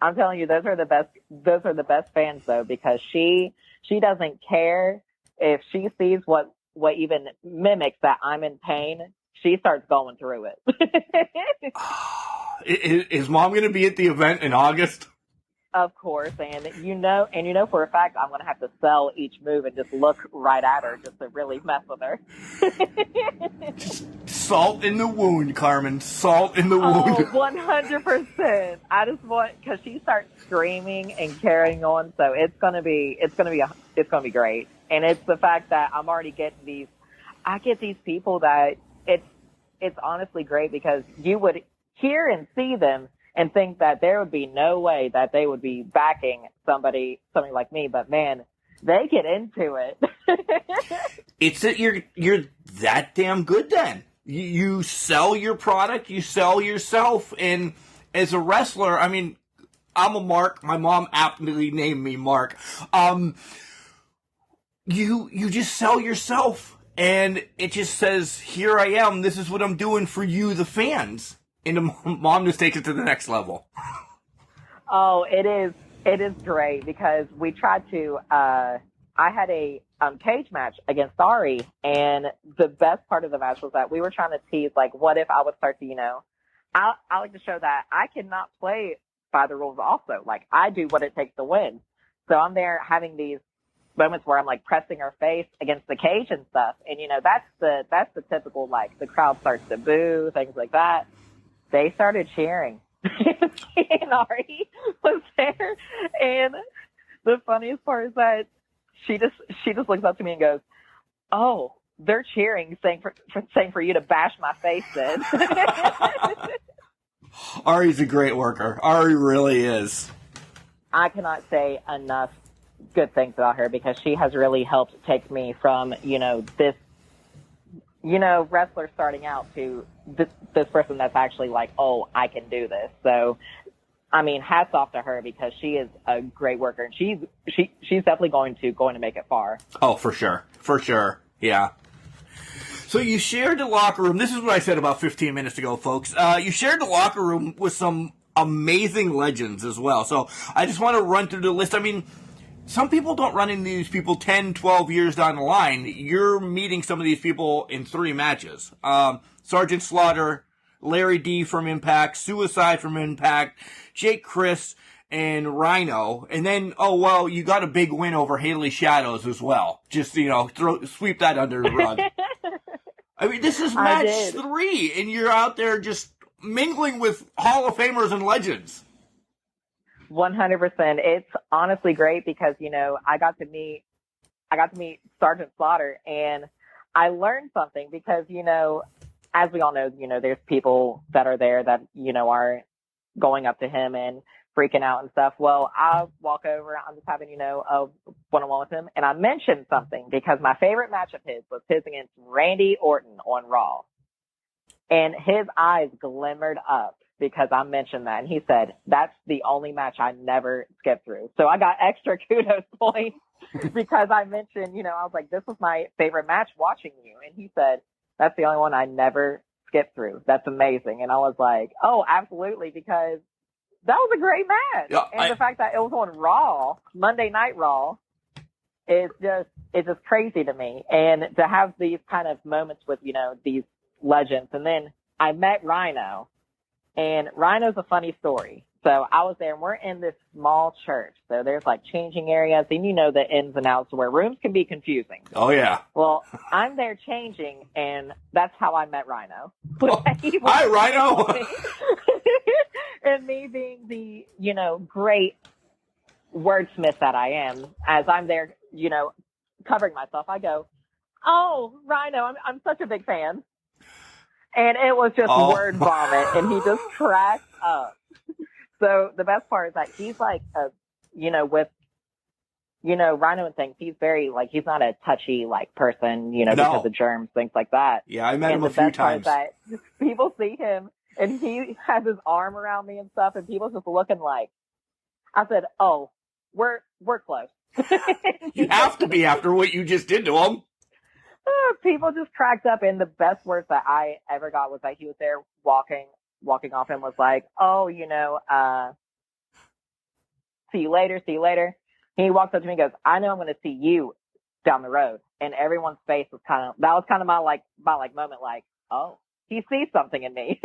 Speaker 8: I'm telling you, those are the best fans though, because she doesn't care if she sees what even mimics that I'm in pain. She starts going through it.
Speaker 3: Is Mom going to be at the event in August?
Speaker 8: Of course, and you know for a fact I'm going to have to sell each move and just look right at her just to really mess with her.
Speaker 3: Just salt in the wound, Carmen. Salt in the wound.
Speaker 8: Oh, 100%. I just want, because she starts screaming and carrying on, so it's gonna be great. And it's the fact that I'm already getting I get these people that it's honestly great because you would hear and see them and think that there would be no way that they would be backing somebody like me, but man, they get into it.
Speaker 3: It's that you're that damn good then. You sell your product, you sell yourself, and as a wrestler, I mean, I'm a Mark. My mom aptly named me Mark. You just sell yourself, and it just says, here I am, this is what I'm doing for you, the fans. And the mom just takes it to the next level.
Speaker 8: Oh, it is great because we tried to, I had a cage match against Ari, and the best part of the match was that we were trying to tease, like, what if I would start to, I like to show that I cannot play by the rules also. Like, I do what it takes to win. So I'm there having these moments where I'm, like, pressing her face against the cage and stuff. And, that's the typical, like, the crowd starts to boo, things like that. They started cheering. And Ari was there. And the funniest part is that she just looks up to me and goes, oh, they're cheering, saying for you to bash my face in.
Speaker 3: Ari's a great worker. Ari really is.
Speaker 8: I cannot say enough good things about her because she has really helped take me from, this, wrestler starting out to this person that's actually like, oh, I can do this. So, I mean, hats off to her because she is a great worker, and she's definitely going to make it far.
Speaker 3: Oh, for sure, yeah. So you shared the locker room. This is what I said about 15 minutes ago, folks. You shared the locker room with some amazing legends as well. So I just want to run through the list. I mean, some people don't run into these people 10, 12 years down the line. You're meeting some of these people in 3 matches. Sergeant Slaughter, Larry D from Impact, Suicide from Impact, Jake Chris, and Rhino. And then, you got a big win over Hailey Shadows as well. Just, sweep that under the rug. I mean, this is match 3, and you're out there just mingling with Hall of Famers and legends.
Speaker 8: 100%. It's honestly great because, I got to meet Sergeant Slaughter, and I learned something because, as we all know, there's people that are there that, are going up to him and freaking out and stuff. Well, I walk over, I'm just having, a one-on-one with him, and I mentioned something because my favorite match of his was his against Randy Orton on Raw. And his eyes glimmered up because I mentioned that. And he said, that's the only match I never skipped through. So I got extra kudos points because I mentioned, I was like, this was my favorite match watching you. And he said, that's the only one I never skipped through. That's amazing. And I was like, oh, absolutely, because that was a great match. Yeah, and the fact that it was on Raw, Monday Night Raw, it's just crazy to me. And to have these kind of moments with, these legends. And then I met Rhino, and Rhino's a funny story. So I was there, and we're in this small church. So there's like changing areas, and the ins and outs where rooms can be confusing.
Speaker 3: Oh, yeah.
Speaker 8: Well, I'm there changing, and that's how I met Rhino.
Speaker 3: Oh, hi, Rhino.
Speaker 8: And me being the, great wordsmith that I am, as I'm there, covering myself, I go, oh, Rhino, I'm such a big fan. And it was just word vomit, and he just cracked up. So the best part is that he's like, with, Rhino and things, he's very, he's not a touchy, person, because of germs, things like that.
Speaker 3: Yeah, I met him a few times.
Speaker 8: The best part is that people see him, and he has his arm around me and stuff, and people just looking like, I said, oh, we're close.
Speaker 3: You have to be after what you just did to him.
Speaker 8: People just cracked up, and the best words that I ever got was that he was there walking off and was like, oh, see you later. He walks up to me and goes, I know I'm going to see you down the road. And everyone's face was that was kind of my moment, like, oh, he sees something in me.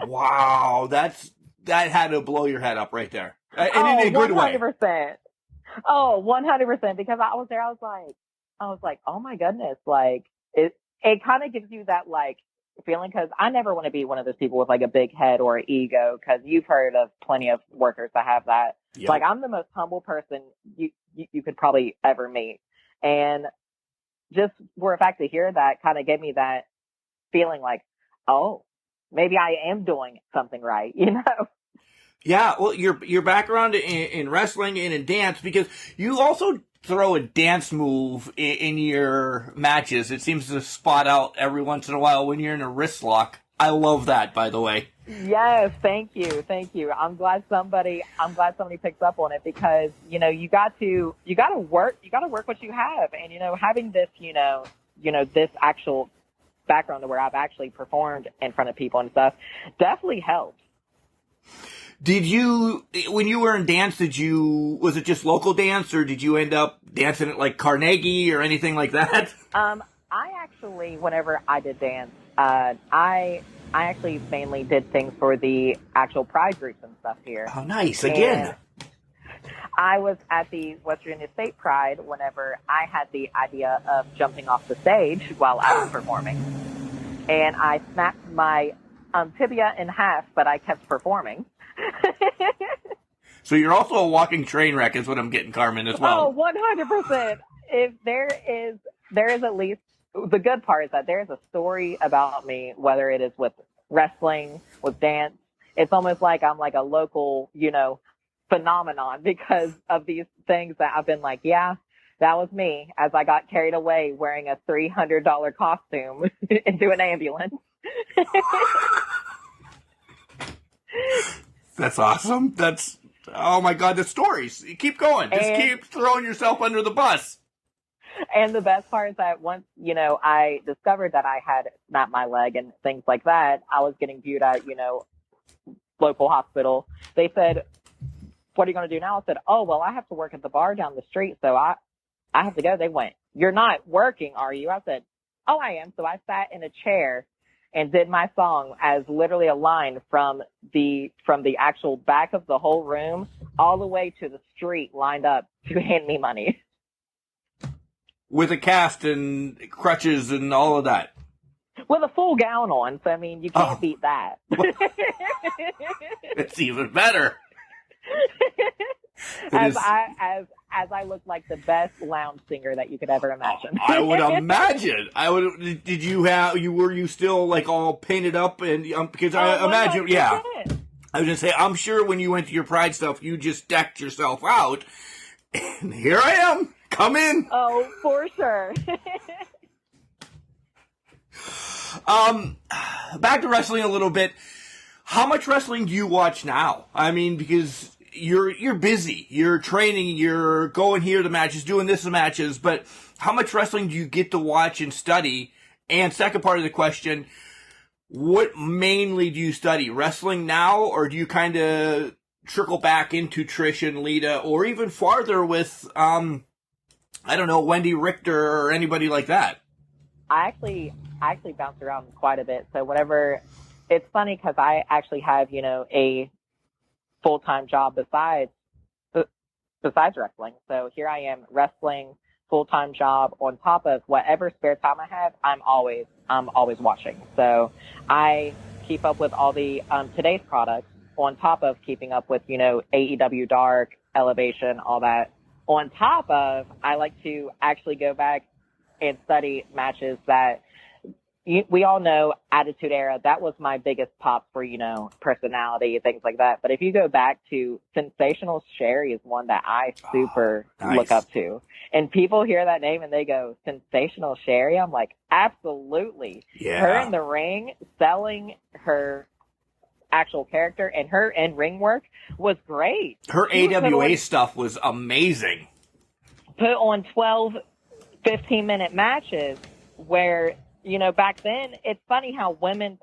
Speaker 3: Wow. That had to blow your head up right there. And in a good
Speaker 8: 100%.
Speaker 3: way.
Speaker 8: Oh, 100%. Because I was there, I was like, oh my goodness. It kind of gives you that feeling, because I never want to be one of those people with a big head or ego, because you've heard of plenty of workers that have that. Yep. I'm the most humble person you could probably ever meet. And just for a fact to hear that kind of gave me that feeling oh, maybe I am doing something right,
Speaker 3: Yeah, well, your background in wrestling and in dance, because you also throw a dance move in your matches. It seems to spot out every once in a while when you're in a wrist lock. I love that, by the way.
Speaker 8: Yes, thank you. I'm glad somebody picks up on it, because you got to work what you have, and having this this actual background to where I've actually performed in front of people and stuff definitely helps.
Speaker 3: Did you, when you were in dance, was it just local dance, or did you end up dancing at Carnegie or anything like that?
Speaker 8: I actually, whenever I did dance, I actually mainly did things for the actual pride groups and stuff here.
Speaker 3: Oh, nice. Again.
Speaker 8: And I was at the West Virginia State Pride whenever I had the idea of jumping off the stage while I was performing. And I snapped my tibia in half, but I kept performing.
Speaker 3: So you're also a walking train wreck is what I'm getting, Carmen, as well.
Speaker 8: Oh, 100%. If there is at least, the good part is that there is a story about me, whether it is with wrestling, with dance. It's almost like I'm a local, phenomenon because of these things that I've been yeah, that was me, as I got carried away wearing a $300 costume into an ambulance.
Speaker 3: That's awesome. Oh my God, the stories. Keep going. Just keep throwing yourself under the bus.
Speaker 8: And the best part is that once, I discovered that I had snapped my leg and things like that, I was getting viewed at, local hospital. They said, what are you going to do now? I said, oh, well, I have to work at the bar down the street, so I have to go. They went, you're not working, are you? I said, oh, I am. So I sat in a chair and did my song as literally a line from the actual back of the whole room all the way to the street lined up to hand me money.
Speaker 3: With a cast and crutches and all of that.
Speaker 8: With a full gown on, so I mean, you can't beat that.
Speaker 3: It's even better.
Speaker 8: As I look like the best lounge singer that you could ever imagine.
Speaker 3: I would imagine. Were you still like all painted up and because I imagine,
Speaker 8: 100%.
Speaker 3: yeah. I was gonna say, I'm sure when you went to your Pride stuff, you just decked yourself out. And here I am. Come in.
Speaker 8: Oh, for sure.
Speaker 3: Back to wrestling a little bit. How much wrestling do you watch now? I mean, because you're busy, you're training, you're going here to matches, doing this to matches, but how much wrestling do you get to watch and study? And second part of the question, what mainly do you study? Wrestling now, or do you kind of trickle back into Trish and Lita, or even farther with, I don't know, Wendy Richter or anybody like that?
Speaker 8: I actually bounce around quite a bit. So whatever, it's funny because I actually have, a full-time job besides wrestling. So here I am, wrestling, full-time job on top of whatever spare time I have. I'm always watching. So I keep up with all the today's products on top of keeping up with, AEW Dark, Elevation, all that. On top of, I like to actually go back and study matches that we all know Attitude Era. That was my biggest pop for, personality, things like that. But if you go back to Sensational Sherry is one that I super look up to. And people hear that name and they go, Sensational Sherry? I'm like, absolutely.
Speaker 3: Yeah.
Speaker 8: Her in the ring, selling her actual character and her in-ring work was great.
Speaker 3: Her AWA stuff was amazing.
Speaker 8: Put on 12, 15-minute matches where, back then, it's funny how women's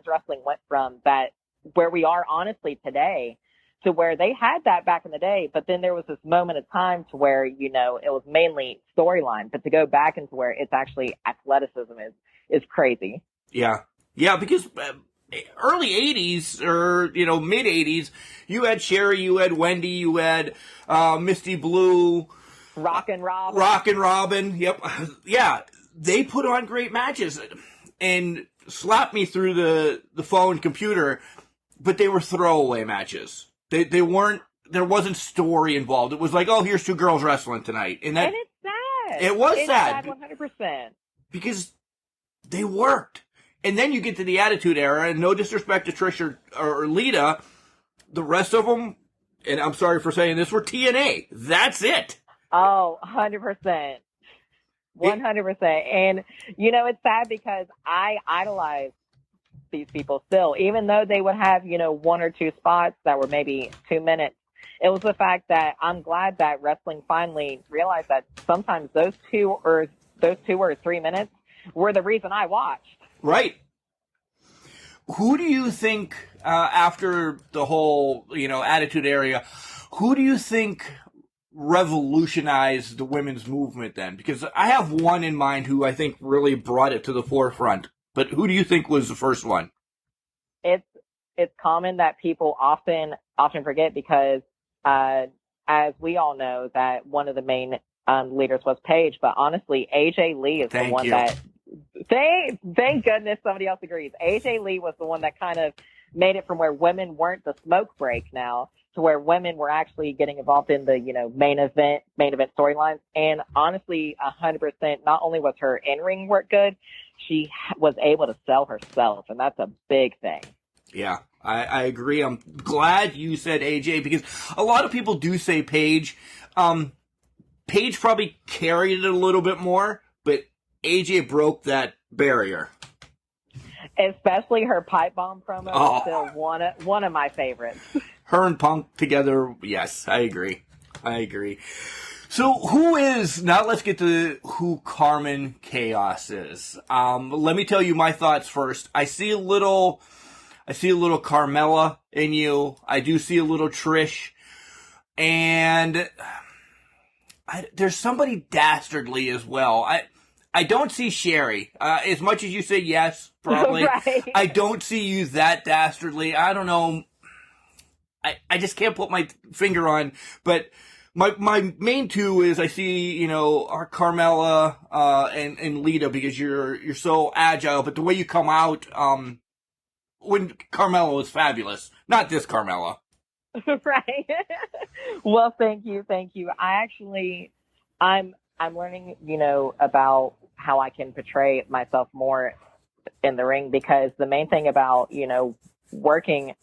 Speaker 8: wrestling went from that, where we are honestly today, to where they had that back in the day, but then there was this moment of time to where, it was mainly storyline, but to go back into where it's actually athleticism is crazy.
Speaker 3: Yeah. Yeah, because early 80s or, mid 80s, you had Sherry, you had Wendy, you had Misty Blue,
Speaker 8: Rockin' Robin.
Speaker 3: Yep. Yeah. They put on great matches and slapped me through the phone computer, but they were throwaway matches. They weren't, there wasn't story involved. It was like, oh, here's two girls wrestling tonight. And it's sad. It was sad.
Speaker 8: 100%.
Speaker 3: Because they worked. And then you get to the Attitude Era, and no disrespect to Trish or Lita, the rest of them, and I'm sorry for saying this, were TNA. That's it.
Speaker 8: Oh, 100%. 100%. And, it's sad because I idolize these people still, even though they would have, one or two spots that were maybe 2 minutes. It was the fact that I'm glad that wrestling finally realized that sometimes those 2 or 3 minutes were the reason I watched.
Speaker 3: Right. Who do you think, after the whole, Attitude Era, who do you think revolutionized the women's movement then? Because I have one in mind who I think really brought it to the forefront. But who do you think was the first one?
Speaker 8: It's common that people often forget because, as we all know, that one of the main leaders was Paige. But honestly, AJ Lee is the one that. Thank goodness somebody else agrees. AJ Lee was the one that kind of made it from where women weren't the smoke break now to where women were actually getting involved in the, main event storylines. And honestly, 100%, not only was her in-ring work good, she was able to sell herself. And that's a big thing.
Speaker 3: Yeah, I agree. I'm glad you said AJ because a lot of people do say Paige. Paige probably carried it a little bit more, but AJ broke that barrier.
Speaker 8: Especially her pipe bomb promo is still one of my favorites.
Speaker 3: Her and Punk together, yes, I agree. So now let's get to who Carmen Chaos is. Let me tell you my thoughts first. I see a little Carmella in you. I do see a little Trish. and there's somebody dastardly as well. I don't see Sherry. As much as you say yes, probably.
Speaker 8: Right.
Speaker 3: I don't see you that dastardly. I don't know. I just can't put my finger on, but my main two is I see, our Carmella, and Lita, because you're so agile, but the way you come out, when Carmella was fabulous. Not this Carmella.
Speaker 8: Right. Well, thank you. I'm learning, about how I can portray myself more in the ring, because the main thing about, working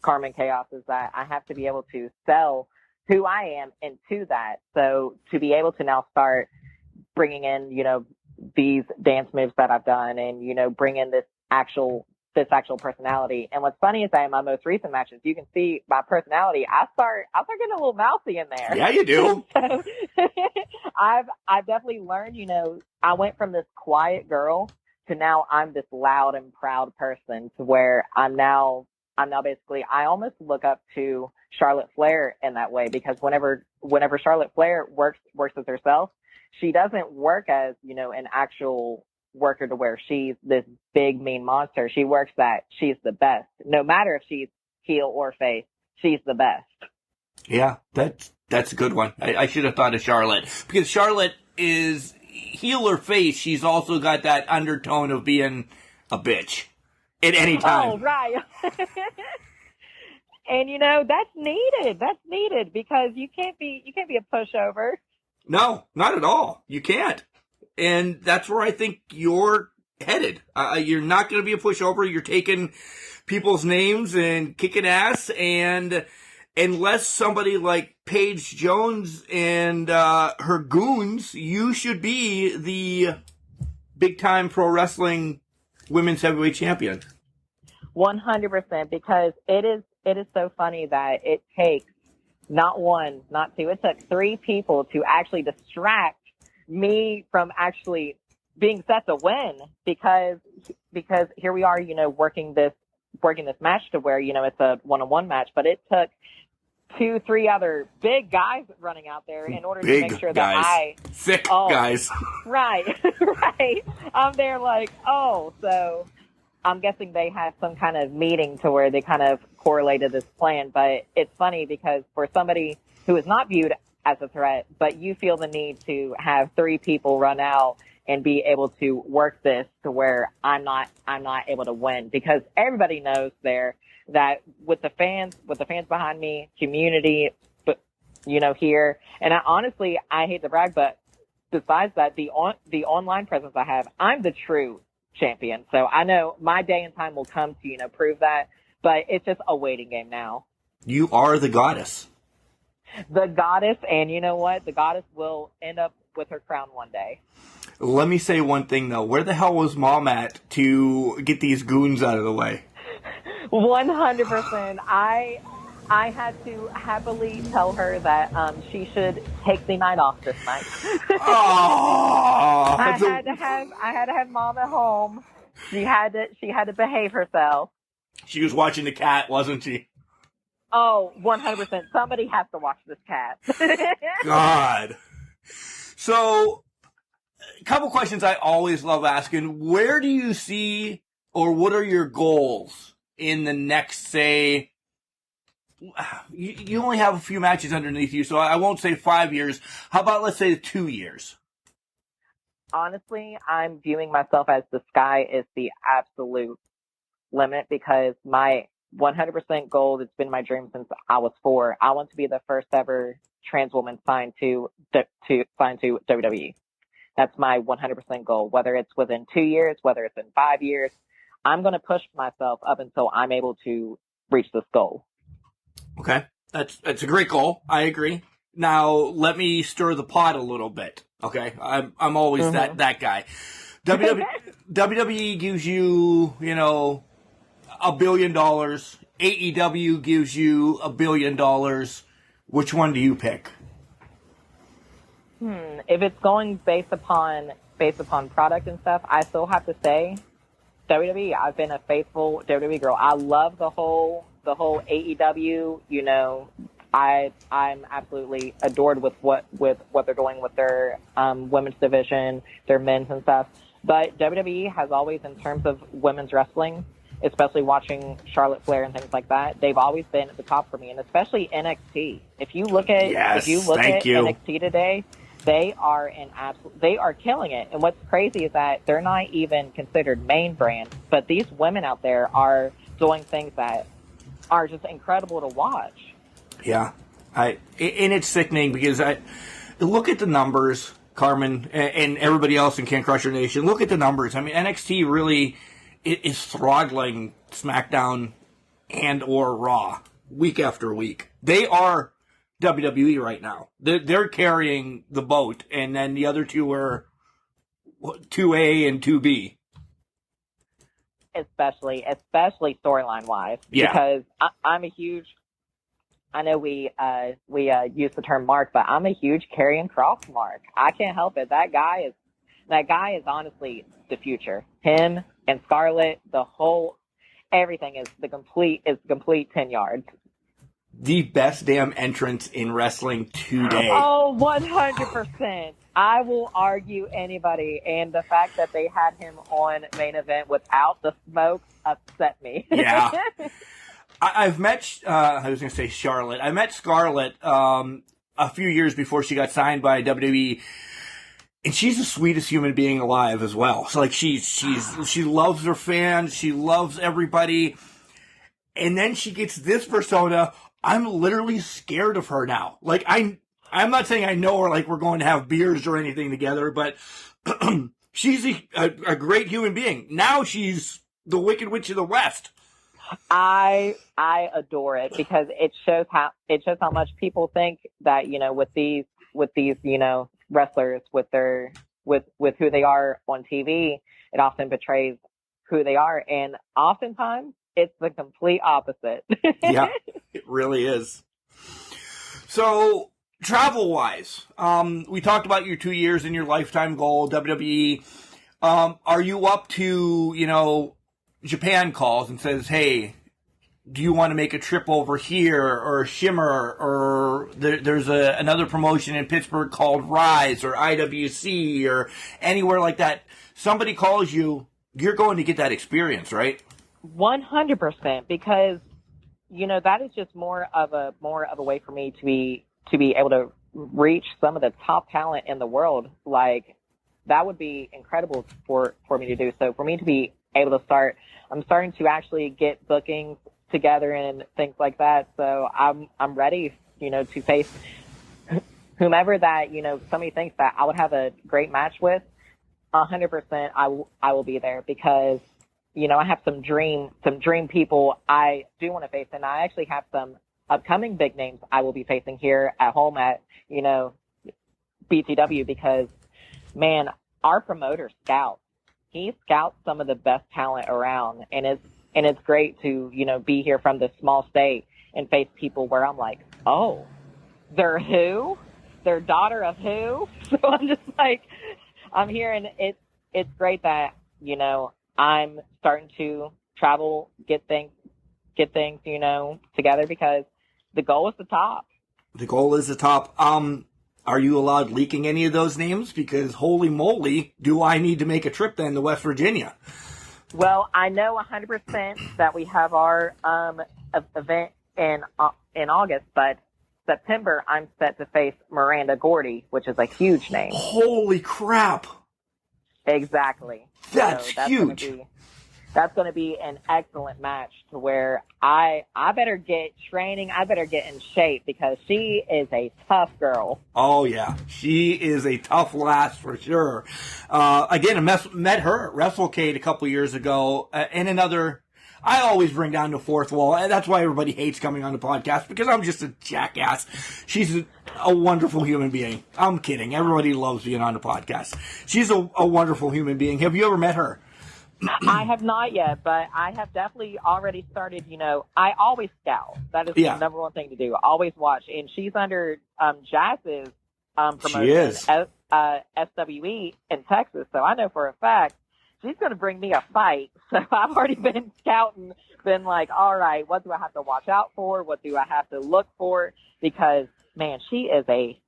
Speaker 8: Carmen Chaos is that I have to be able to sell who I am into that. So to be able to now start bringing in, these dance moves that I've done, and, bring in this actual personality. And what's funny is that in my most recent matches, you can see my personality. I start getting a little mousy in there.
Speaker 3: Yeah, you do.
Speaker 8: So I've definitely learned, I went from this quiet girl to now I'm this loud and proud person, to where I'm now basically, I almost look up to Charlotte Flair in that way, because whenever Charlotte Flair works as herself, she doesn't work as, an actual worker to where she's this big mean monster. She works that she's the best. No matter if she's heel or face, she's the best.
Speaker 3: Yeah, that's a good one. I should have thought of Charlotte, because Charlotte is heel or face. She's also got that undertone of being a bitch at any time.
Speaker 8: Oh, right. And that's needed because you can't be a pushover.
Speaker 3: No, not at all. You can't. And that's where I think you're headed. You're not going to be a pushover. You're taking people's names and kicking ass. And unless somebody like Paige Jones and her goons, you should be the big-time pro wrestling women's heavyweight champion.
Speaker 8: 100%, because it is so funny that it takes not one, not two. It took 3 people to actually distract me from actually being set to win, because here we are, working this match to where, it's a one-on-one match, but it took 2-3 other big guys running out there in order to make sure that
Speaker 3: thick guys.
Speaker 8: Right. I'm there like, so I'm guessing they had some kind of meeting to where they kind of correlated this plan. But it's funny because for somebody who is not viewed as a threat, but you feel the need to have 3 people run out and be able to work this to where I'm not able to win, because everybody knows there that with the fans behind me, community, but here, and I hate to brag, but besides that, the online presence I have, I'm the true champion. So I know my day and time will come to prove that, but it's just a waiting game now.
Speaker 3: You are the goddess.
Speaker 8: The goddess, and you know what? The goddess will end up with her crown one day.
Speaker 3: Let me say one thing, though. Where the hell was Mom at to get these goons out of the way?
Speaker 8: 100%. I had to happily tell her that she should take the night off this night.
Speaker 3: Oh,
Speaker 8: I had to have Mom at home. She had to behave herself.
Speaker 3: She was watching the cat, wasn't she?
Speaker 8: Oh, 100%. Somebody has to watch this cat.
Speaker 3: God. So, a couple questions I always love asking. Where do you see, or what are your goals in the next, say, you only have a few matches underneath you, so I won't say 5 years. How about, let's say, 2 years?
Speaker 8: Honestly, I'm viewing myself as the sky is the absolute limit, because my 100% goal, it's been my dream since I was 4. I want to be the first ever trans woman signed to WWE. That's my 100% goal. Whether it's within 2 years, whether it's in 5 years, I'm going to push myself up until I'm able to reach this goal.
Speaker 3: Okay, that's a great goal. I agree. Now let me stir the pot a little bit. Okay, I'm always that guy. WWE gives you $1 billion. AEW gives you $1 billion. Which one do you pick?
Speaker 8: If it's going based upon product and stuff, I still have to say WWE. I've been a faithful WWE girl. I love the whole AEW, I'm absolutely adored with what they're doing with their women's division, their men's and stuff. But WWE has always, in terms of women's wrestling, especially watching Charlotte Flair and things like that, they've always been at the top for me, and especially NXT. If you look at NXT today, they are killing it. And what's crazy is that they're not even considered main brand, but these women out there are doing things that are just incredible to watch.
Speaker 3: Yeah, and it's sickening because I look at the numbers, Carmen, and everybody else in Can Crusher Nation. Look at the numbers. I mean, NXT really is throttling SmackDown and or Raw week after week. They are WWE right now. They're carrying the boat, and then the other two are 2A and 2B.
Speaker 8: Especially storyline wise, because I'm a huge. I know we use the term mark, but I'm a huge Karrion Kross mark. I can't help it. That guy is honestly the future. Him and Scarlett, everything is the complete 10 yards.
Speaker 3: The best damn entrance in wrestling today.
Speaker 8: Oh, 100%. I will argue anybody, and the fact that they had him on main event without the smoke upset me.
Speaker 3: Yeah. I've met, I was going to say Charlotte. I met Scarlett a few years before she got signed by WWE, and she's the sweetest human being alive as well. So, like, she loves her fans, she loves everybody, and then she gets this persona. I'm literally scared of her now. Like, I'm not saying I know her, like we're going to have beers or anything together, but she's a great human being. Now she's the Wicked Witch of the West.
Speaker 8: I adore it because it shows how much people think that, with these wrestlers with who they are on TV, it often betrays who they are, and oftentimes it's the complete opposite.
Speaker 3: Yeah, it really is. So travel wise, we talked about your 2 years and your lifetime goal, WWE. Are you up to, Japan calls and says, hey, do you want to make a trip over here or Shimmer or there's another promotion in Pittsburgh called Rise or IWC or anywhere like that. Somebody calls you, you're going to get that experience, right?
Speaker 8: 100%, because, that is just more of a way for me to be able to reach some of the top talent in the world. Like, that would be incredible for me to do. So for me to be able to I'm starting to actually get bookings together and things like that. So I'm ready, to face whomever that, somebody thinks that I would have a great match with. 100% I will be there because, I have some dream people I do want to face, and I actually have some upcoming big names I will be facing here at home at, BTW, because, man, our promoter scouts. He scouts some of the best talent around, and it's great to, be here from this small state and face people where I'm like, oh, they're who? They're daughter of who? So I'm just like, I'm here, and it's great that, I'm starting to travel, get things, together, because the goal is the top.
Speaker 3: The goal is the top. Are you allowed leaking any of those names? Because holy moly, do I need to make a trip then to West Virginia?
Speaker 8: Well, I know 100% that we have our event in August, but September I'm set to face Miranda Gordy, which is a huge name.
Speaker 3: Holy crap!
Speaker 8: Exactly.
Speaker 3: That's huge.
Speaker 8: That's going to be an excellent match to where I better get training. I better get in shape because she is a tough girl.
Speaker 3: Oh, yeah. She is a tough lass for sure. Again, I met her at WrestleCade a couple years ago. And I always bring down the fourth wall. And that's why everybody hates coming on the podcast, because I'm just a jackass. She's a wonderful human being. I'm kidding. Everybody loves being on the podcast. She's a wonderful human being. Have you ever met her?
Speaker 8: I have not yet, but I have definitely already started, I always scout. That is the number one thing to do. Always watch. And she's under Jazz's promotion,
Speaker 3: she is.
Speaker 8: SWE in Texas. So I know for a fact she's going to bring me a fight. So I've already been scouting, been like, all right, what do I have to watch out for? What do I have to look for? Because, man, she is a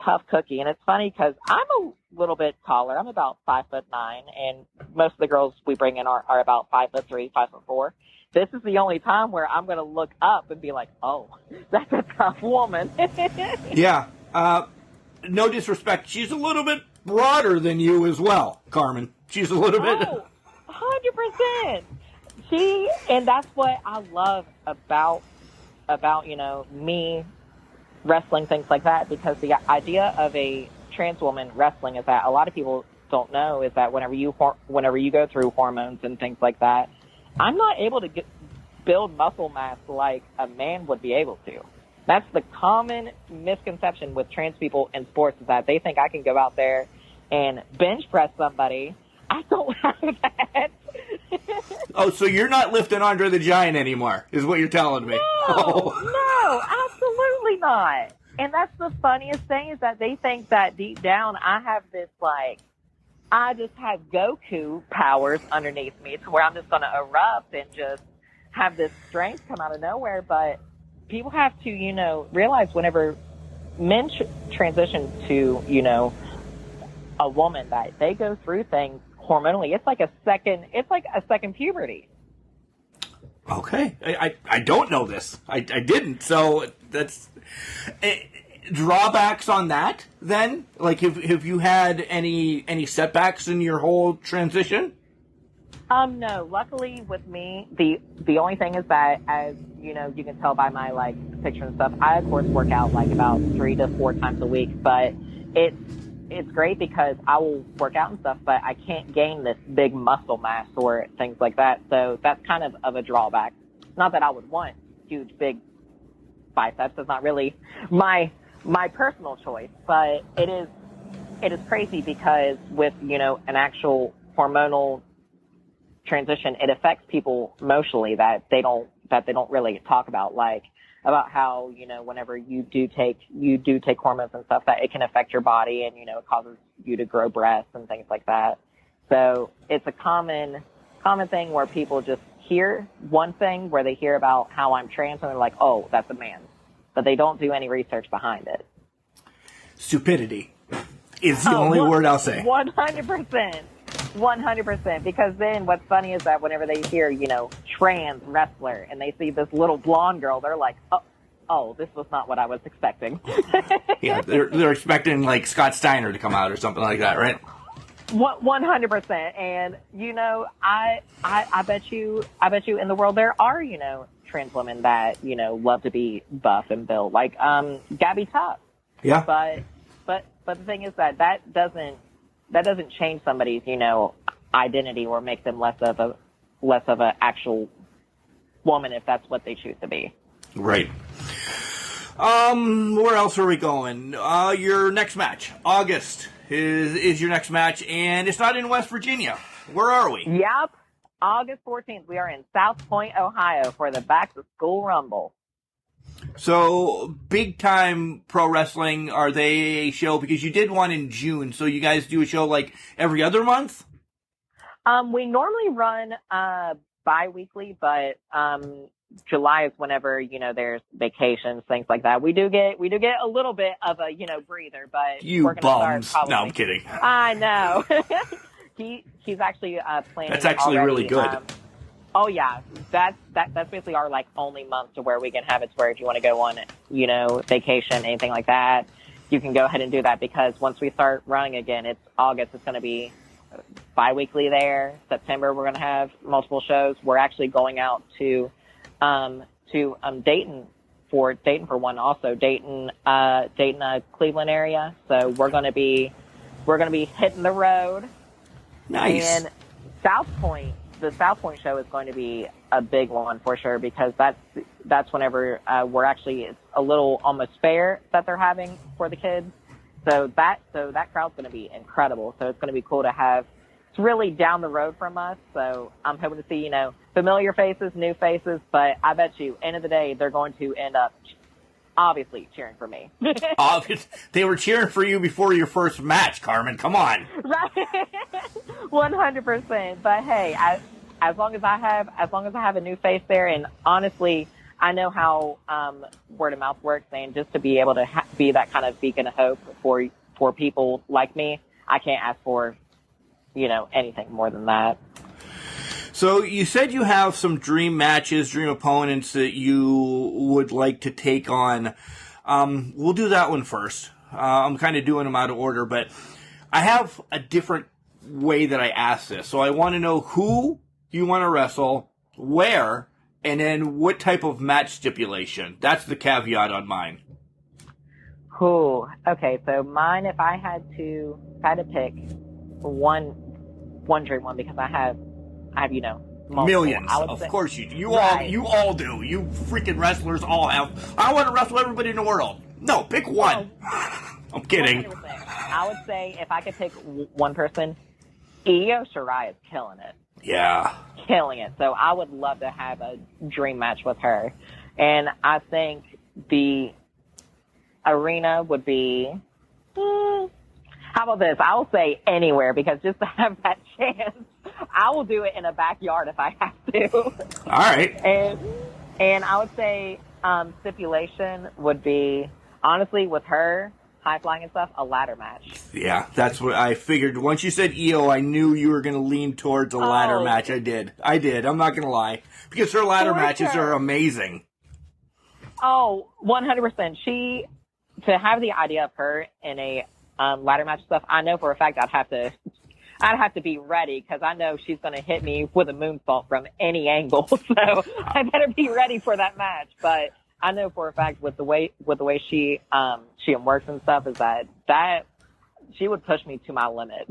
Speaker 8: tough cookie. And it's funny because I'm a little bit taller. I'm about 5'9", and most of the girls we bring in are about 5'3", 5'4". This is the only time where I'm going to look up and be like, oh, that's a tough woman.
Speaker 3: Yeah. No disrespect. She's a little bit broader than you as well, Carmen. She's a little bit.
Speaker 8: 100%. And that's what I love about, me wrestling, things like that, because the idea of a trans woman wrestling is that a lot of people don't know is that whenever you go through hormones and things like that, I'm not able to build muscle mass like a man would be able to. That's the common misconception with trans people in sports, is that they think I can go out there and bench press somebody. I don't have that.
Speaker 3: Oh, so you're not lifting Andre the Giant anymore, is what you're telling me.
Speaker 8: No, absolutely not. And that's the funniest thing, is that they think that deep down I have this, I just have Goku powers underneath me to where I'm just going to erupt and just have this strength come out of nowhere. But people have to, realize whenever men transition to, a woman, that they go through things hormonally. It's like a second puberty.
Speaker 3: Okay. I don't know this. I didn't. So that's drawbacks on that then? Like, have you had any setbacks in your whole transition?
Speaker 8: No. Luckily with me, the only thing is that, as you can tell by my picture and stuff, I of course work out about 3 to 4 times a week, but it's great because I will work out and stuff, but I can't gain this big muscle mass or things like that. So that's kind of a drawback. Not that I would want huge, big biceps. It's not really my personal choice, but it is crazy because with, an actual hormonal transition, it affects people emotionally that they don't really talk about, about how, whenever you do take hormones and stuff, that it can affect your body and, it causes you to grow breasts and things like that. So it's a common thing where people just hear one thing, where they hear about how I'm trans and they're like, oh, that's a man. But they don't do any research behind it. Stupidity
Speaker 3: is the only word I'll say.
Speaker 8: 100%. 100%. Because then what's funny is that whenever they hear, trans wrestler, and they see this little blonde girl, they're like, oh, this was not what I was expecting.
Speaker 3: Yeah, they're expecting Scott Steiner to come out or something like that, right?
Speaker 8: 100%. And I bet you in the world there are trans women that love to be buff and built, like Gabby Tuck.
Speaker 3: Yeah.
Speaker 8: But the thing is that doesn't change somebody's identity or make them less of a actual woman if that's what they choose to be.
Speaker 3: Right. Where else are we going? Your next match, August is your next match, and it's not in West Virginia. Where are we?
Speaker 8: Yep. August 14th, we are in South Point, Ohio for the Back to School Rumble.
Speaker 3: So, big time pro wrestling, are they a show? Because you did one in June, so you guys do a show every other month?
Speaker 8: We normally run bi-weekly, but July is whenever, there's vacations, things like that. We do get a little bit of a, breather, but
Speaker 3: we're going to start probably. No, I'm kidding.
Speaker 8: I know. He's actually planning.
Speaker 3: That's actually
Speaker 8: already,
Speaker 3: really good.
Speaker 8: Oh yeah, that's basically our only month to where we can have it. Where if you want to go on, vacation, anything like that, you can go ahead and do that, because once we start running again, it's August. It's going to be bi-weekly there. September, we're going to have multiple shows. We're actually going out to Dayton for one, also Dayton, Cleveland area. So we're going to be hitting the road.
Speaker 3: Nice.
Speaker 8: And the South Point show is going to be a big one for sure, because that's whenever it's a little almost fair that they're having for the kids. So that crowd's going to be incredible. So it's going to be cool to have. It's really down the road from us. So I'm hoping to see, familiar faces, new faces, but I bet you end of the day, they're going to end up obviously cheering for me.
Speaker 3: They were cheering for you before your first match, Carmen. Come on.
Speaker 8: Right. 100%. But hey, as long as I have a new face there, and honestly, I know how word of mouth works, and just to be able to be that kind of beacon of hope for people like me, I can't ask for, anything more than that.
Speaker 3: So you said you have some dream matches, dream opponents that you would like to take on. We'll do that one first. I'm kind of doing them out of order, but I have a different way that I ask this. So I want to know who you want to wrestle, where, and then what type of match stipulation. That's the caveat on mine.
Speaker 8: Cool. Okay, so mine, if I had to pick one dream one, because I have multiple.
Speaker 3: Millions. Of course you do. You all do. You freaking wrestlers all have. I want to wrestle everybody in the world. No, pick one. I'm kidding.
Speaker 8: 100%. I would say if I could pick one person, Io Shirai is killing it.
Speaker 3: Yeah.
Speaker 8: Killing it. So I would love to have a dream match with her. And I think the arena would be, how about this? I will say anywhere, because just to have that chance, I will do it in a backyard if I have to.
Speaker 3: All right.
Speaker 8: And I would say stipulation would be, honestly, with her, high flying and stuff, a ladder match.
Speaker 3: Yeah, that's what I figured. Once you said Io, I knew you were going to lean towards a ladder match. I did. I'm not going to lie. Because her ladder matches are amazing.
Speaker 8: Oh, 100%. To have the idea of her in a ladder match stuff, I know for a fact I'd have to be ready, because I know she's going to hit me with a moonsault from any angle. So I better be ready for that match. But I know for a fact with the way she works and stuff is that she would push me to my limit.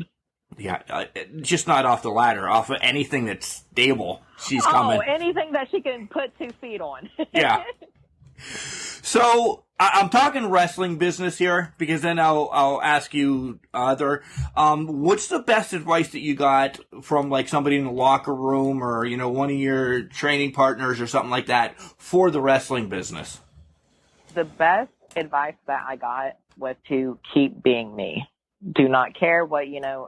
Speaker 3: Yeah, just not off the ladder, off of anything that's stable. She's coming.
Speaker 8: Oh, anything that she can put 2 feet on.
Speaker 3: Yeah. So I'm talking wrestling business here, because then I'll ask you what's the best advice that you got from like somebody in the locker room, or one of your training partners or something like that for the wrestling business?
Speaker 8: The best advice that I got was to keep being me. Do not care what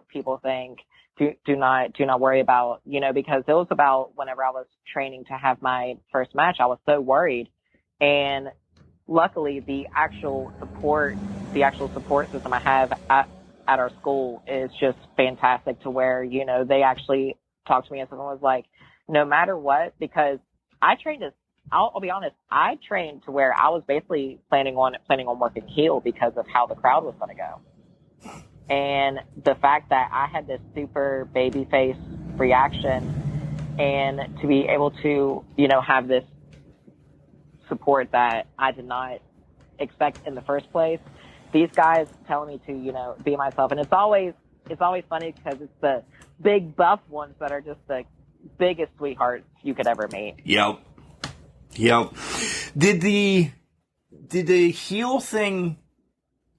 Speaker 8: people think. Do not worry about because it was about whenever I was training to have my first match, I was so worried. And luckily, the actual support system I have at our school is just fantastic, to where, they actually talked to me and someone was like, no matter what, because I trained I'll be honest, I trained to where I was basically planning on working heel because of how the crowd was going to go. And the fact that I had this super babyface reaction, and to be able to, have this support that I did not expect in the first place. These guys telling me to, be myself. And it's always funny, because it's the big buff ones that are just the biggest sweethearts you could ever meet.
Speaker 3: Yep. Did the heel thing,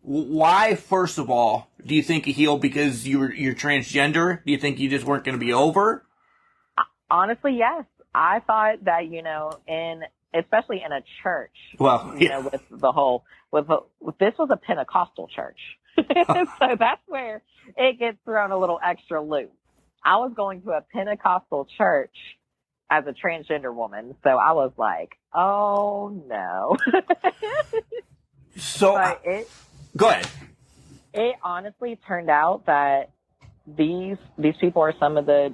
Speaker 3: why, first of all, do you think a heel? Because you're transgender? Do you think you just weren't going to be over?
Speaker 8: Honestly, yes. I thought that, especially in a church.
Speaker 3: Well, yeah.
Speaker 8: With this was a Pentecostal church. So that's where it gets thrown a little extra loop. I was going to a Pentecostal church as a transgender woman. So I was like, oh no.
Speaker 3: So go ahead.
Speaker 8: It honestly turned out that these people are some of the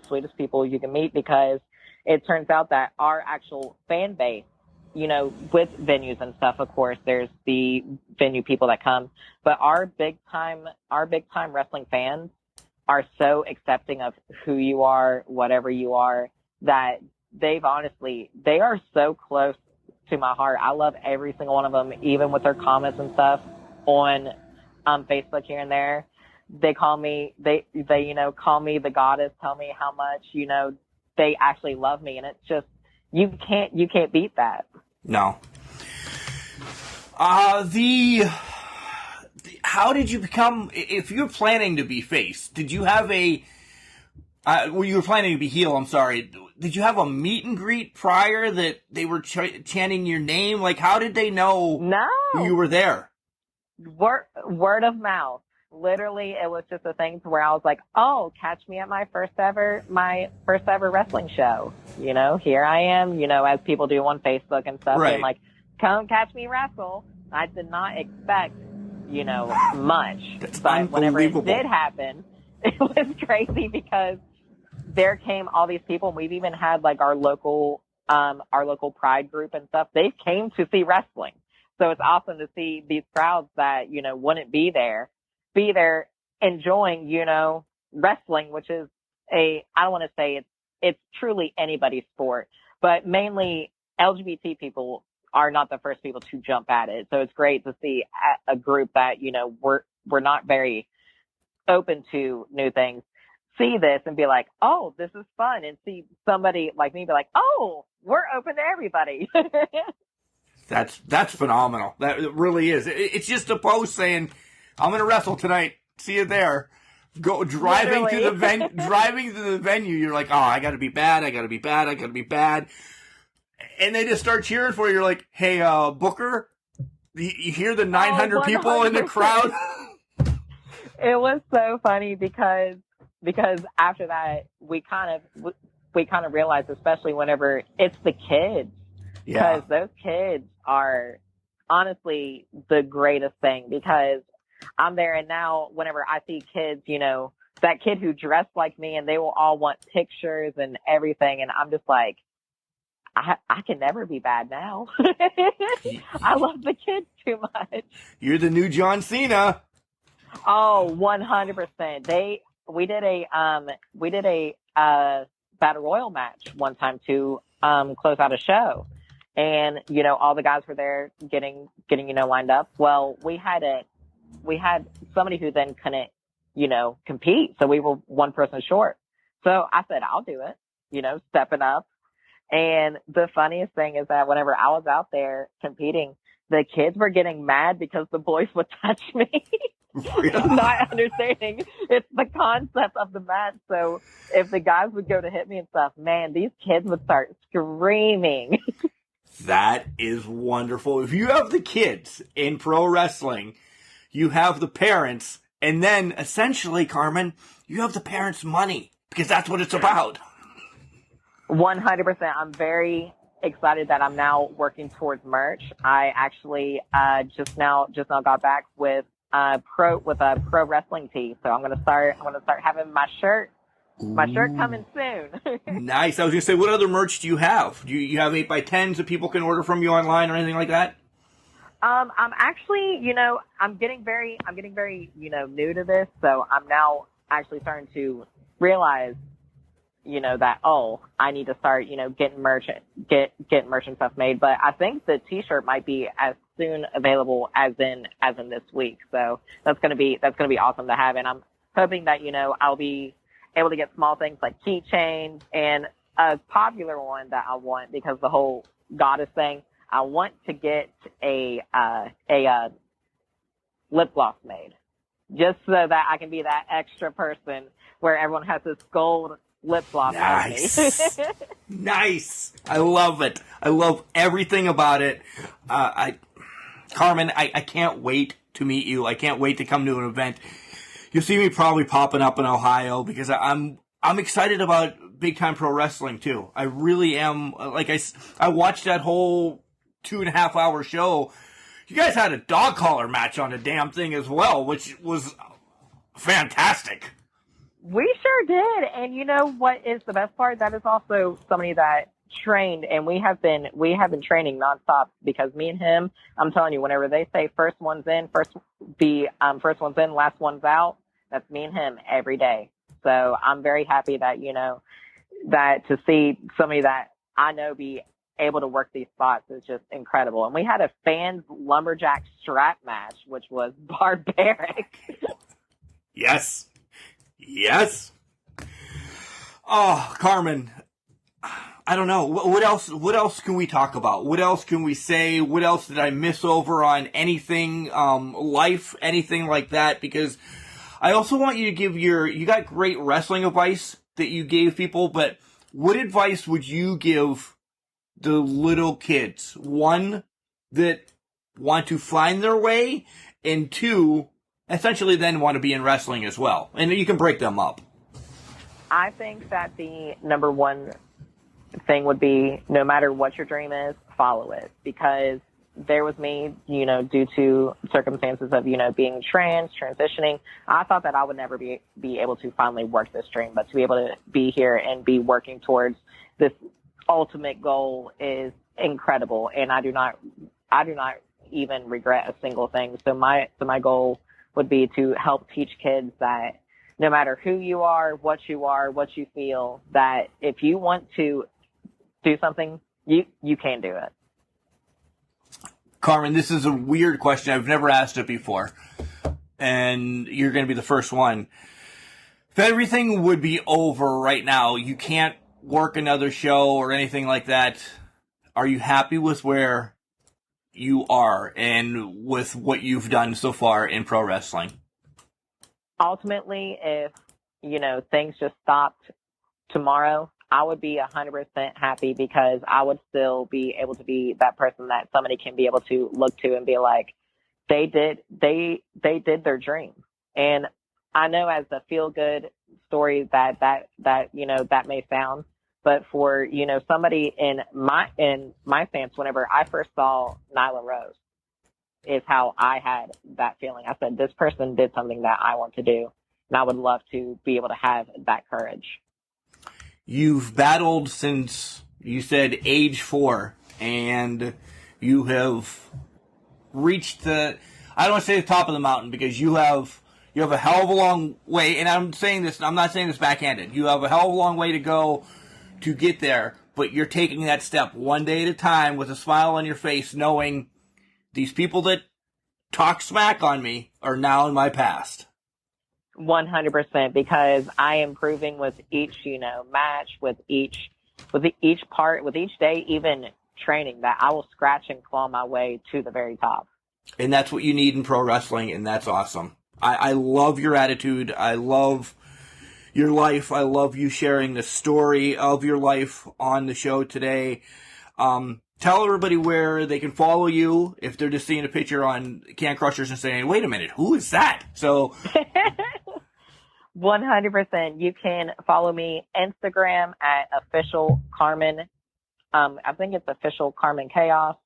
Speaker 8: sweetest people you can meet, because it turns out that our actual fan base, with venues and stuff, of course, there's the venue people that come, but our big time wrestling fans are so accepting of who you are, whatever you are, that they are so close to my heart. I love every single one of them, even with their comments and stuff on Facebook here and there. They call me, call me the goddess, tell me how much, they actually love me. And it's just, you can't beat that.
Speaker 3: No. How did you become, if you're planning to be face, did you have you were planning to be heel, I'm sorry. did you have a meet and greet prior that they were chanting your name? Like, how did they know you were there?
Speaker 8: Word of mouth. Literally, it was just a thing to where I was like, oh, catch me at my first ever wrestling show. You know, here I am, you know, as people do on Facebook and stuff.
Speaker 3: Right.
Speaker 8: And like, come catch me wrestle. I did not expect, you know, much. But whenever it did happen, it was crazy because there came all these people. And we've even had like our local pride group and stuff. They came to see wrestling. So it's awesome to see these crowds that, you know, wouldn't be there enjoying, you know, wrestling, which is I don't want to say it's truly anybody's sport, but mainly LGBT people are not the first people to jump at it. So it's great to see a group that, you know, we're not very open to new things, see this and be like, oh, this is fun, and see somebody like me be like, oh, we're open to everybody.
Speaker 3: That's phenomenal. That really is. It's just a post saying, I'm going to wrestle tonight. See you there. Go driving to the venue. You're like, oh, I got to be bad. I got to be bad. I got to be bad. And they just start cheering for you. You're like, hey, Booker, you hear the 900 people in the crowd?
Speaker 8: It was so funny because after that, we kind of realized, especially whenever it's the kids, because those kids are honestly the greatest thing, because I'm there, and now whenever I see kids, you know, that kid who dressed like me, and they will all want pictures and everything, and I'm just like, I can never be bad now. I love the kids too much.
Speaker 3: You're the new John Cena.
Speaker 8: Oh, 100%. We did a battle royal match one time to close out a show, and you know, all the guys were there getting you know, lined up. Well, we had somebody who then couldn't, you know, compete. So we were one person short. So I said, I'll do it, you know, stepping up. And the funniest thing is that whenever I was out there competing, the kids were getting mad because the boys would touch me. Not understanding it's the concept of the match. So if the guys would go to hit me and stuff, man, these kids would start screaming.
Speaker 3: That is wonderful. If you have the kids in pro wrestling, you have the parents, and then essentially, Carmen, you have the parents' money, because that's what it's about.
Speaker 8: 100%. I'm very excited that I'm now working towards merch. I actually just now got back with a pro wrestling tee, so I'm gonna start having my shirt coming soon.
Speaker 3: Nice. I was gonna say, what other merch do you have? Do you have 8x10s that people can order from you online or anything like that?
Speaker 8: I'm actually, you know, I'm getting very, you know, new to this. So I'm now actually starting to realize, you know, that, oh, I need to start, you know, getting merch and stuff made. But I think the t-shirt might be as soon available as in this week. So that's going to be awesome to have. And I'm hoping that, you know, I'll be able to get small things like keychains, and a popular one that I want, because the whole goddess thing, I want to get a lip gloss made, just so that I can be that extra person where everyone has this gold lip gloss on me.
Speaker 3: Nice. I love it. I love everything about it. Carmen, I can't wait to meet you. I can't wait to come to an event. You'll see me probably popping up in Ohio, because I'm excited about big time pro wrestling too. I really am. Like I watched that whole 2.5 hour show. You guys had a dog collar match on the damn thing as well, which was fantastic.
Speaker 8: We sure did. And you know what is the best part? That is also somebody that trained, and we have been training nonstop, because me and him, I'm telling you, whenever they say first one's in, last one's out, that's me and him every day. So I'm very happy that, you know, that to see somebody that I know be able to work these spots is just incredible. And we had a fans lumberjack strap match, which was barbaric.
Speaker 3: Yes. Oh, Carmen, I don't know. What else can we talk about? What else can we say? What else did I miss over on anything, life, anything like that? Because I also want you to give you got great wrestling advice that you gave people, but what advice would you give the little kids? One, that want to find their way, and two, essentially then want to be in wrestling as well. And you can break them up.
Speaker 8: I think that the number one thing would be, no matter what your dream is, follow it. Because there was me, due to circumstances of, being transitioning, I thought that I would never be able to finally work this dream. But to be able to be here and be working towards this ultimate goal is incredible. And I do not even regret a single thing. So my goal would be to help teach kids that no matter who you are, what you feel, that if you want to do something, you can do it.
Speaker 3: Carmen, this is a weird question. I've never asked it before, and you're going to be the first one. If everything would be over right now, you can't work another show or anything like that, are you happy with where you are and with what you've done so far in pro wrestling?
Speaker 8: Ultimately, if, things just stopped tomorrow, I would be 100% happy, because I would still be able to be that person that somebody can be able to look to and be like, they did their dream. And I know as a feel good story that may sound, but for, somebody in my stance, whenever I first saw Nyla Rose, is how I had that feeling. I said, this person did something that I want to do, and I would love to be able to have that courage.
Speaker 3: You've battled since, you said, age 4, and you have reached I don't want to say the top of the mountain, because you have a hell of a long way, and I'm not saying this backhanded. You have a hell of a long way to go to get there, but you're taking that step one day at a time with a smile on your face, knowing these people that talk smack on me are now in my past.
Speaker 8: 100%, because I am proving with each, match, with each part, with each day, even training, that I will scratch and claw my way to the very top.
Speaker 3: And that's what you need in pro wrestling, and that's awesome. I love your attitude. I love your life. I love you sharing the story of your life on the show today. Tell everybody where they can follow you if they're just seeing a picture on Can Crushers and saying, wait a minute, who is that? So
Speaker 8: 100%. You can follow me Instagram at official Carmen. I think it's official Carmen Chaos.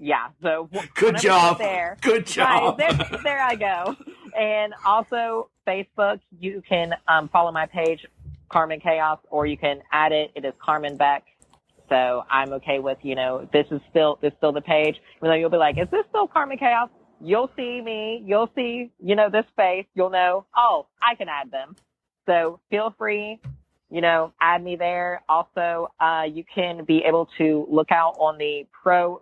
Speaker 8: Yeah. So
Speaker 3: good job.
Speaker 8: There,
Speaker 3: good job.
Speaker 8: Right, there I go. And also Facebook, you can follow my page, Carmen Chaos, or you can add it. It is Carmen Beck. So I'm okay with, this is still the page. You'll be like, is this still Carmen Chaos? You'll see me. You'll see, this face. You'll know, oh, I can add them. So feel free, add me there. Also, you can be able to look out on the Pro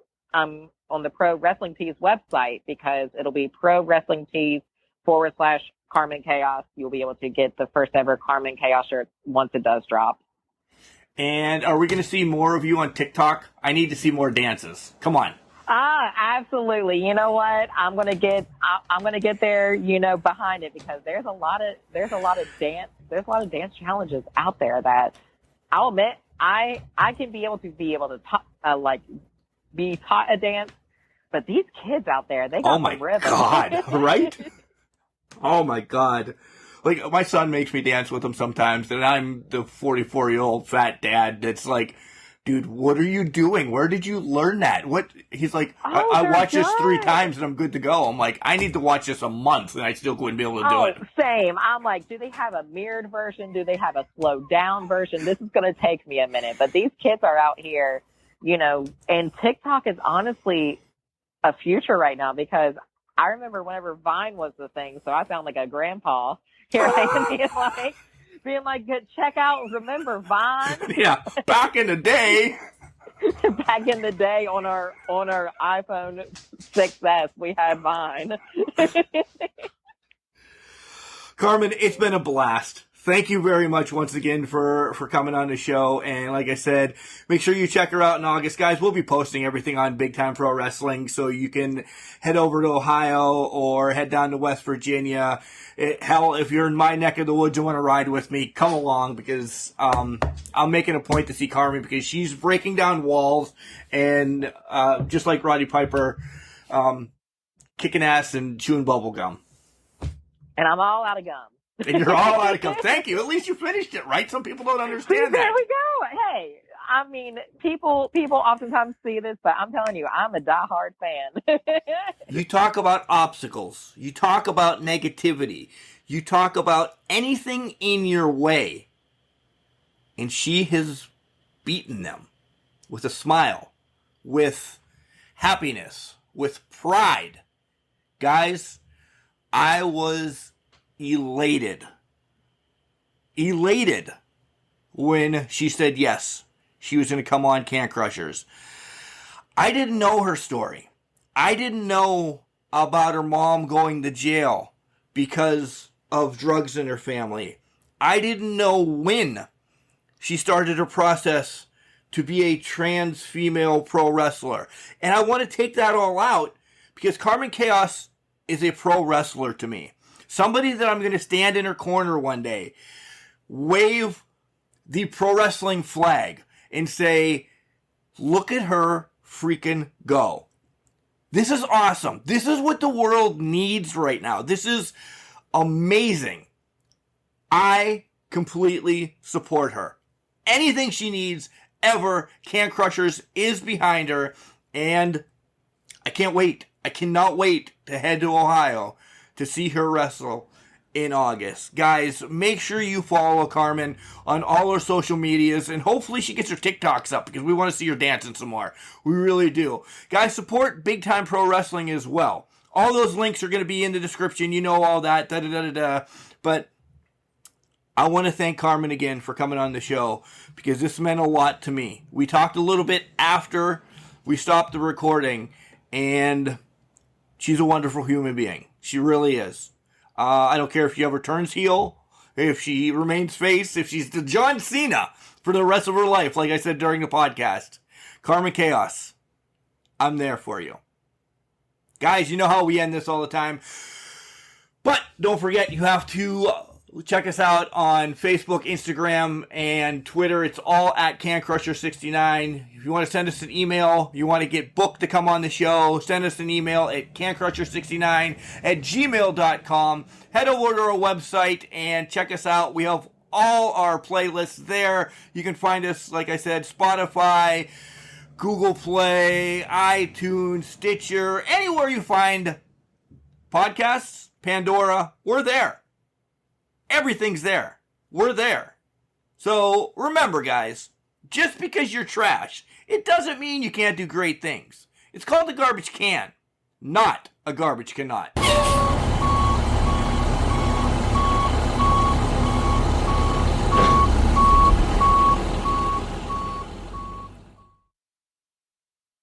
Speaker 8: Wrestling Tees website, because it'll be Pro Wrestling Tees /Carmen Chaos. You'll be able to get the first ever Carmen Chaos shirt once it does drop.
Speaker 3: And are we going to see more of you on TikTok? I need to see more dances. Come on.
Speaker 8: Absolutely. You know what? I'm gonna get there, behind it, because there's a lot of dance challenges out there that I'll admit I can be able to be taught a dance, but these kids out there, they got the rhythm.
Speaker 3: Oh my God, right? Oh my God. Like, my son makes me dance with him sometimes, and I'm the 44-year-old fat dad that's like, dude, what are you doing? Where did you learn that? What? He's like, I watched this 3 times and I'm good to go. I'm like, I need to watch this a month and I still wouldn't be able to do it.
Speaker 8: Same. I'm like, do they have a mirrored version? Do they have a slowed down version? This is going to take me a minute. But these kids are out here, and TikTok is honestly a future right now, because I remember whenever Vine was the thing, so I sound like a grandpa here being like, check out, remember Vine?
Speaker 3: Yeah, back in the day.
Speaker 8: Back in the day on our iPhone 6S, we had Vine.
Speaker 3: Carmen, it's been a blast. thank you very much once again for coming on the show. And like I said, make sure you check her out in August. Guys, we'll be posting everything on Big Time Pro Wrestling, so you can head over to Ohio or head down to West Virginia. Hell, if you're in my neck of the woods and want to ride with me, come along, because I'm making a point to see Carmen, because she's breaking down walls and just like Roddy Piper, kicking ass and chewing bubble gum.
Speaker 8: And I'm all out of gum.
Speaker 3: And you're all out of gum. Thank you. At least you finished it, right? Some people don't understand that.
Speaker 8: There we go. Hey, I mean, people oftentimes see this, but I'm telling you, I'm a diehard fan.
Speaker 3: You talk about obstacles. You talk about negativity. You talk about anything in your way. And she has beaten them with a smile, with happiness, with pride. Guys, I was elated when she said yes, she was going to come on Can Crushers. I didn't know her story. I didn't know about her mom going to jail because of drugs in her family. I didn't know when she started her process to be a trans female pro wrestler. And I want to take that all out because Carmen Chaos is a pro wrestler to me. Somebody that I'm going to stand in her corner one day, wave the pro wrestling flag, and say, look at her freaking go. This is awesome. This is what the world needs right now. This is amazing. I completely support her. Anything she needs ever, Can Crushers is behind her, and I can't wait. I cannot wait to head to Ohio to see her wrestle in August. Guys, make sure you follow Carmen on all her social medias, and hopefully she gets her TikToks up, because we want to see her dancing some more. We really do. Guys, support Big Time Pro Wrestling as well. All those links are going to be in the description. You know all that. But I want to thank Carmen again for coming on the show, because this meant a lot to me. We talked a little bit after we stopped the recording, and she's a wonderful human being. She really is. I don't care if she ever turns heel, if she remains face, if she's the John Cena for the rest of her life, like I said during the podcast. Carmen Chaos, I'm there for you. Guys, you know how we end this all the time. But don't forget, you have to check us out on Facebook, Instagram, and Twitter. It's all at CanCrusher69. If you want to send us an email, you want to get booked to come on the show, send us an email at CanCrusher69@gmail.com. Head over to our website and check us out. We have all our playlists there. You can find us, like I said, Spotify, Google Play, iTunes, Stitcher, anywhere you find podcasts, Pandora, we're there. Everything's there. We're there. So remember, guys, just because you're trash, it doesn't mean you can't do great things. It's called a garbage can, not a garbage cannot.